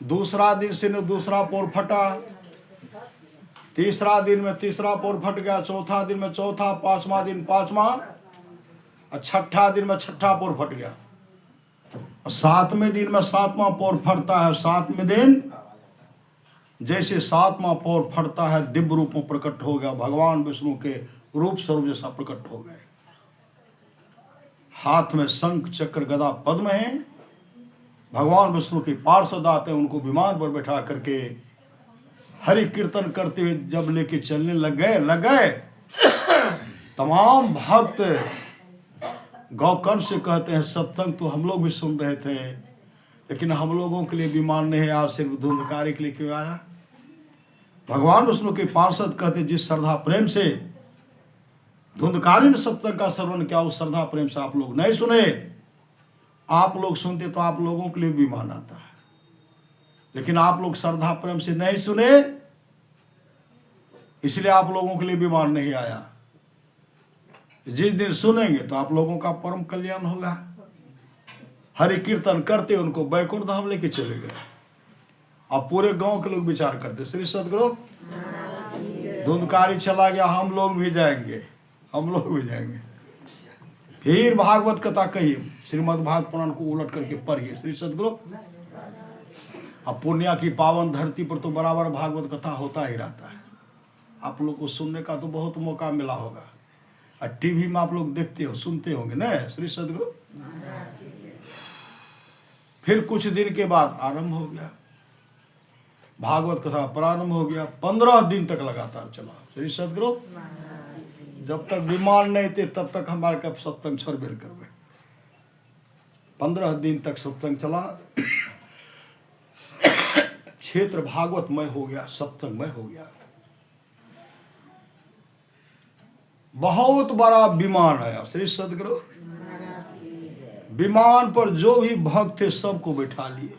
दूसरा दिन से दूसरा पोर फटा, तीसरा दिन में तीसरा पोर फट गया, चौथा दिन में चौथा, पांचवा दिन पांचवा, और छठा दिन में छठा पोर फट गया। और सातवें दिन में सातवां पोर फटता है। सातवें दिन जैसे सातवां पोर फटता है, दिव्य रूप में प्रकट हो गया, भगवान विष्णु के रूप स्वरूप जैसा प्रकट हो गए। हाथ में शंख चक्र गदा पद्म है। भगवान विष्णु के पार्षद आते हैं, उनको विमान पर बैठा करके हरि कीर्तन करते हुए जब लेके चलने लग गए तमाम भक्त गौकर से कहते हैं, सत्संग तो हम लोग भी सुन रहे थे, लेकिन हम लोगों के लिए विमान नहीं आया, सिर्फ धुंधकारी के लिए क्यों आया? भगवान विष्णु के पार्षद कहते, जिस श्रद्धा प्रेम से धुंधकारी ने सत्संग का श्रवण किया, उस श्रद्धा प्रेम से आप लोग नहीं सुने। आप लोग सुनते तो आप लोगों के लिए विमान आता है, लेकिन आप लोग श्रद्धा प्रेम से नहीं सुने, इसलिए आप लोगों के लिए विमान नहीं आया। जिस दिन सुनेंगे तो आप लोगों का परम कल्याण होगा। हरि कीर्तन करते उनको बैकुंठ धाम लेके चले गए। अब पूरे गांव के लोग विचार करते, श्री सदगुरु धुंधकारी चला गया, हम लोग भी जाएंगे, हम लोग भी जाएंगे। फिर भागवत कथा कहिए, श्रीमद् भागवत पुराण को उलट करके पढ़िए श्री सदगुरु। अब पुण्या की पावन धरती पर तो बराबर भागवत कथा होता ही रहता है। आप लोग को सुनने का तो बहुत मौका मिला होगा, और टीवी में आप लोग देखते हो, सुनते होंगे ना श्री सदगुरु। फिर कुछ दिन के बाद आरंभ हो गया, भागवत कथा प्रारंभ हो गया। 15 दिन तक लगातार चला श्री सदगुरु। जब तक विमान नहीं थे तब तक हमारे कब सत्संग छोड़बेर करवे। 15 दिन तक सत्संग चला। क्षेत्र भागवतमय हो गया, सत्संगमय हो गया। बहुत बड़ा विमान आया श्री सदगुरु। विमान पर जो भी भक्त थे सबको बैठा लिए,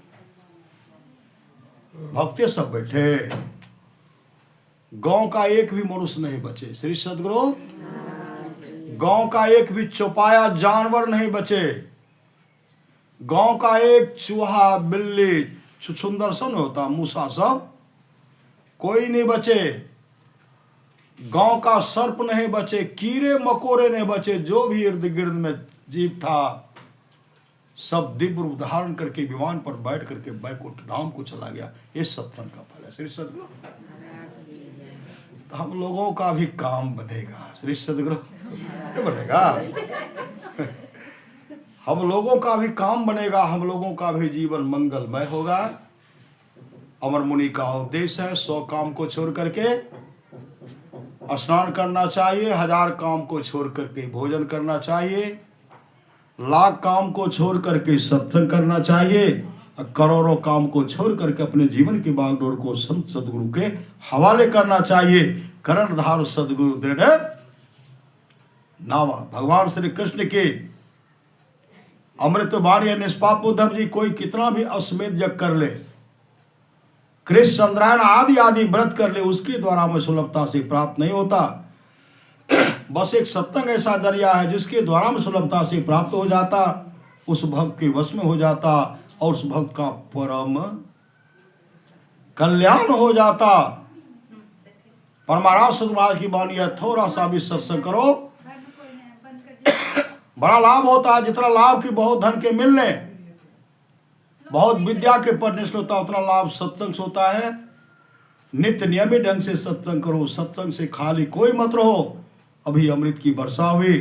भक्त सब बैठे। गांव का एक भी मनुष्य नहीं बचे श्री सदगुरु। गांव का एक भी चौपाया जानवर नहीं बचे। गांव का एक चूहा, बिल्ली, छुछुंदर सब नहीं होता, मूसा सब, कोई नहीं बचे। गांव का सर्प नहीं बचे, कीड़े मकोड़े नहीं बचे। जो भी इर्द गिर्द में जीव था सब दिव्य रूप धारण करके विमान पर बैठ करके बैकुंठ धाम को चला गया। ये सत्संग का फल है श्री सदगुरु। तो हम लोगों का भी काम बनेगा श्री सदगुरु। क्या बनेगा? हम लोगों का भी काम बनेगा, हम लोगों का भी जीवन मंगलमय होगा। अमर मुनि का उपदेश है, 100 काम को छोड़ करके स्नान करना चाहिए, 1000 काम को छोड़ करके भोजन करना चाहिए, 1,00,000 काम को छोड़ करके सत्संग करना चाहिए, करोड़ों काम को छोड़ करके अपने जीवन की बागडोर को संत सदगुरु के हवाले करना चाहिए। कर्णधार सदगुरु दृढ़ नावा। भगवान श्री कृष्ण के अमृत वाणी निष्पाप उद्धव जी, कोई कितना भी अश्वमेध यज्ञ कर ले, कृष्ण चंद्रायण आदि आदि व्रत कर ले, उसके द्वारा हमें सुलभता से प्राप्त नहीं होता। बस एक सत्संग ऐसा जरिया है जिसके द्वारा में सुलभता से प्राप्त हो जाता, उस भक्त के वश में हो जाता और उस भक्त का परम कल्याण हो जाता। परमाराज सदगुरु की वाणी है, थोड़ा सा भी सत्संग करो बड़ा लाभ होता है। जितना लाभ की बहुत धन के मिलने, बहुत विद्या के पढ़ने से होता, उतना लाभ सत्संग से होता है। नित्य नियमित ढंग से सत्संग करो, सत्संग से खाली कोई मत रहो। अभी अमृत की वर्षा हुई,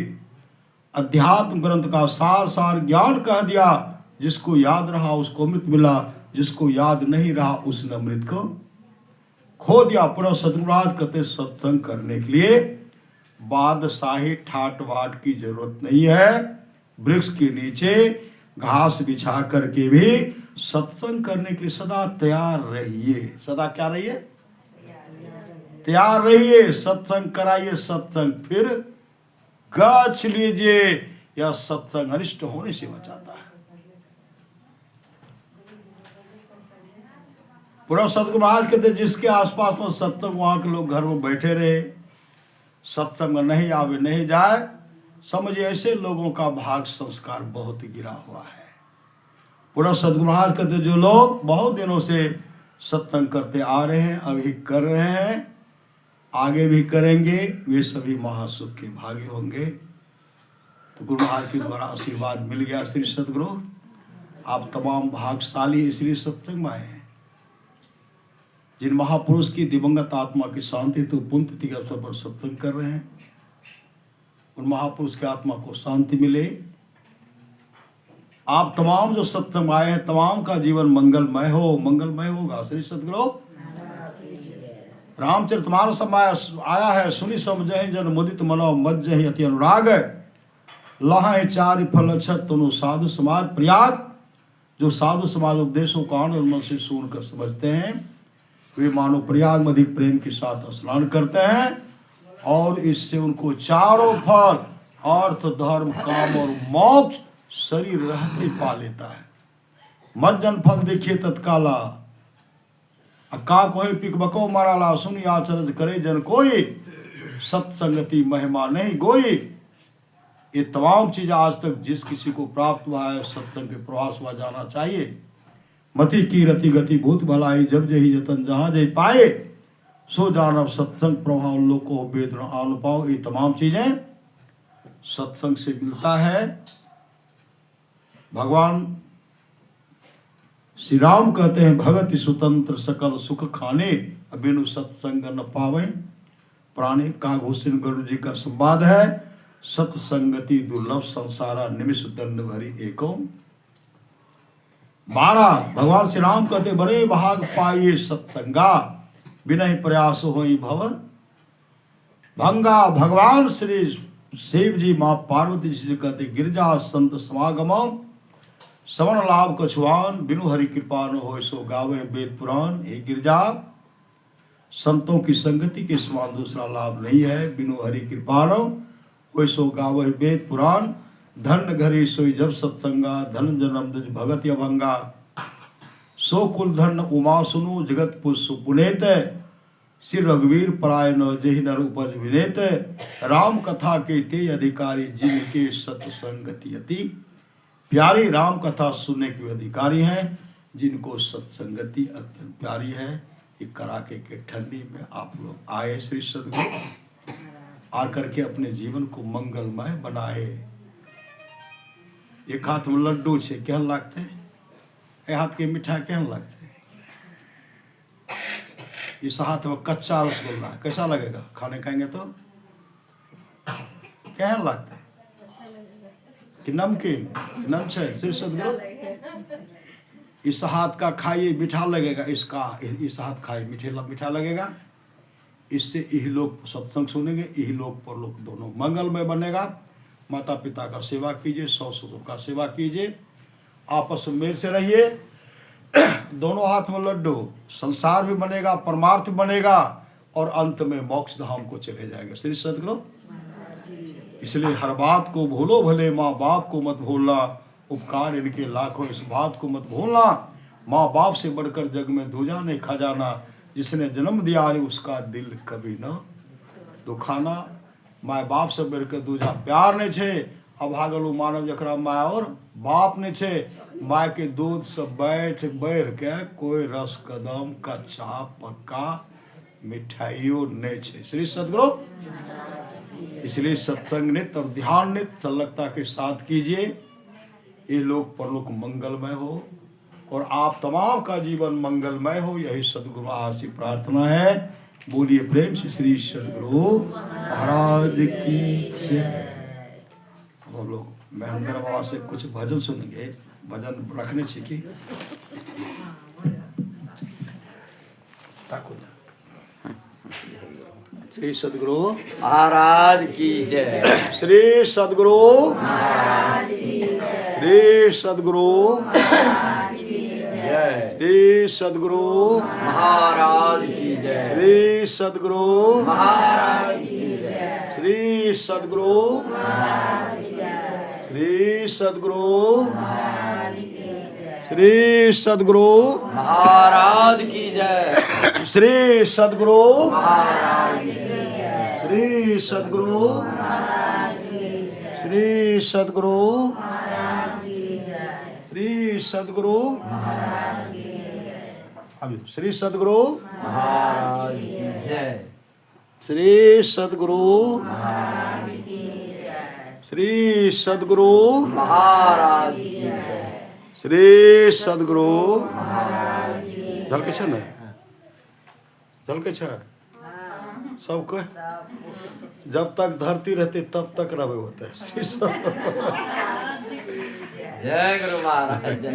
अध्यात्म ग्रंथ का सार सार ज्ञान कह दिया। जिसको याद रहा उसको अमृत मिला, जिसको याद नहीं रहा उसने अमृत को खो दिया। पुनः सदगुरुराज कहते सत्संग करने के लिए बादशाही ठाट बाट की जरूरत नहीं है। वृक्ष के नीचे घास बिछा करके भी सत्संग करने के लिए सदा तैयार रहिए। सदा क्या रहिए? तैयार रहिए। सत्संग कराइए, सत्संग फिर गछ लीजिए। यह सत्संग अनिष्ट होने से बचाता है। पूरा सतगुरु महाराज कहते जिसके आसपास में सत्संग, वहां के लोग घर में बैठे रहे, सत्संग नहीं आवे नहीं जाए, समझिए ऐसे लोगों का भाग संस्कार बहुत गिरा हुआ है। पूरा सतगुरु महाराज कहते जो लोग बहुत दिनों से सत्संग करते आ रहे हैं, अभी कर रहे हैं, आगे भी करेंगे, वे सभी महासुख के भागी होंगे। तो गुरु महाराज के द्वारा आशीर्वाद मिल गया। श्री सतगुरु आप तमाम भाग्यशाली इसलिए सत्संग में आए हैं। जिन महापुरुष की दिवंगत आत्मा की शांति तो पुण्यतिथि के अवसर पर सत्संग कर रहे हैं, उन महापुरुष की आत्मा को शांति मिले। आप तमाम जो सत्संग आए हैं, तमाम का जीवन मंगलमय हो, मंगलमय होगा। श्री सतगुरु रामचरितमानस आया है, सुनि समझहि जन मुदित मनो मज्जहि अति अनुराग, लहै चारि फल छत तनु साधु समाज प्रयाग। जो साधु समाज उपदेशों को आनंद मन से सुनकर समझते हैं, वे मानो प्रयाग में अधिक प्रेम के साथ स्नान करते हैं, और इससे उनको चारों फल अर्थ धर्म काम और मोक्ष शरीर रहते पा लेता है। मज्जन फल देखिए तत्काला, अक्का कोई पिक बको माराला, सुनी आचरज करे जन कोई, सत्संगति महिमा नहीं गोई। ये तमाम चीज आज तक जिस किसी को प्राप्त हुआ है, सत्संग के प्रवास हुआ जाना चाहिए। मति की रति गति भूत भलाई, जब जही जतन जहां जय पाए, सो जानव सत्संग प्रभाव लोको वेदना अनुपाव। ये तमाम चीजें सत्संग से मिलता है। भगवान श्री राम कहते हैं भगति स्वतंत्र सकल सुख खाने, अबिनु सत्संग न पावे प्राणी। कागभूषण गुरु जी का संवाद है, सत्संगति दुर्लभ संसारा निमिष दंड भरी एको। 12 भगवान श्री राम कहते बड़े भाग पाइए सत्संगा, बिना प्रयास होई भव भंगा। भगवान श्री शिव जी मां पार्वती जी कहते गिरजा संत समागम, सवन लाभ कछुआन, बिनु हरि कृपा न होय सो गावे वेद पुराण। हे गिरजा, संतों की संगति के समान दूसरा लाभ नहीं है। बिनु हरि कृपा न होय सो गावे वेद पुराण। धन घरे सोई जब सत्संगा, धन जन्म दुज भगत अभंगा। सो कुल धन उमा सुनु, जगत पुष्प पुनेत। श्री रघुवीर परायण जहि नर उपज विनेत। राम कथा के ते अधिकारी, जिनके सत्संगति अति प्यारी। राम कथा सुनने के अधिकारी हैं, जिनको सत्संगति अत्यंत प्यारी है। ये कड़ाके के ठंडी में आप लोग आए श्री सद्गुरु, आकर के अपने जीवन को मंगलमय बनाए। एक हाथ में लड्डू छे, केहन लागते? एक हाथ के मिठाई केहन लगते? इस हाथ में कच्चा रसगुल्ला कैसा लगेगा? खाने खाएंगे तो केहन लगता है कि नमकीन नमचैन? श्री सद्गुरु इस हाथ का खाइए मीठा लगेगा, इसका इस हाथ खाइए मीठा लगेगा। इससे यही लोग सत्संग सुनेंगे, यही लोग पर लोग दोनों मंगलमय बनेगा। माता पिता का सेवा कीजिए, सौस ससुर का सेवा कीजिए, आपस में मेल से रहिए। दोनों हाथ में लड्डू, संसार भी बनेगा, परमार्थ भी बनेगा, और अंत में मोक्ष धाम को चले जाएंगे। श्री सद्गुरु इसलिए हर बात को भूलो भले, माँ बाप को मत भूलना, उपकार इनके लाखों, इस बात को मत भूलना। माँ बाप से बढ़कर जग में दूजा नहीं खजाना, जिसने जन्म दिया रे उसका दिल कभी न दुखाना। माँ बाप से बढ़कर दूजा प्यार नहीं छे, अभागलू मानव जकरा माँ और बाप नहीं छे। माँ के दूध से बैठ बैठ के कोई रस कदम कच्चा पक्का मिठाइयों नहीं छे। श्री सद्गुरु इसलिए सत्संग नित्य और ध्यान नित्य संलग्नता के साथ कीजिए। ये लोक परलोक मंगलमय हो और आप तमाम का जीवन मंगलमय हो, यही सद्गुरु आशी प्रार्थना है। बोलिए प्रेम से श्री सद्गुरु महाराज की जय। हम लोग महेंद्र बाबा से कुछ भजन सुनेंगे, भजन रखने चाहिए। श्री सद्गुरु महाराज की जय। श्री सद्गुरु श्री सद्गुरु जय। श्री सद्गुरु महाराज की जय। श्री सद्गुरु महाराज की जय। श्री सद्गुरु श्री सद्गुरु श्री सद्गुरु महाराज की जय। श्री सद्गुरु महाराज की जय। श्री सद्गुरु श्री सद्गुरु श्री सद्गुरु अभी श्री सद्गुरु महाराज की जय। श्री सद्गुरु श्री सद्गुरु महाराज की जय। श्री सद्गुरु झलके छ न झलके छ सबको जब तक धरती रहती तब तक रवे होते जय गुरु महाराज जय।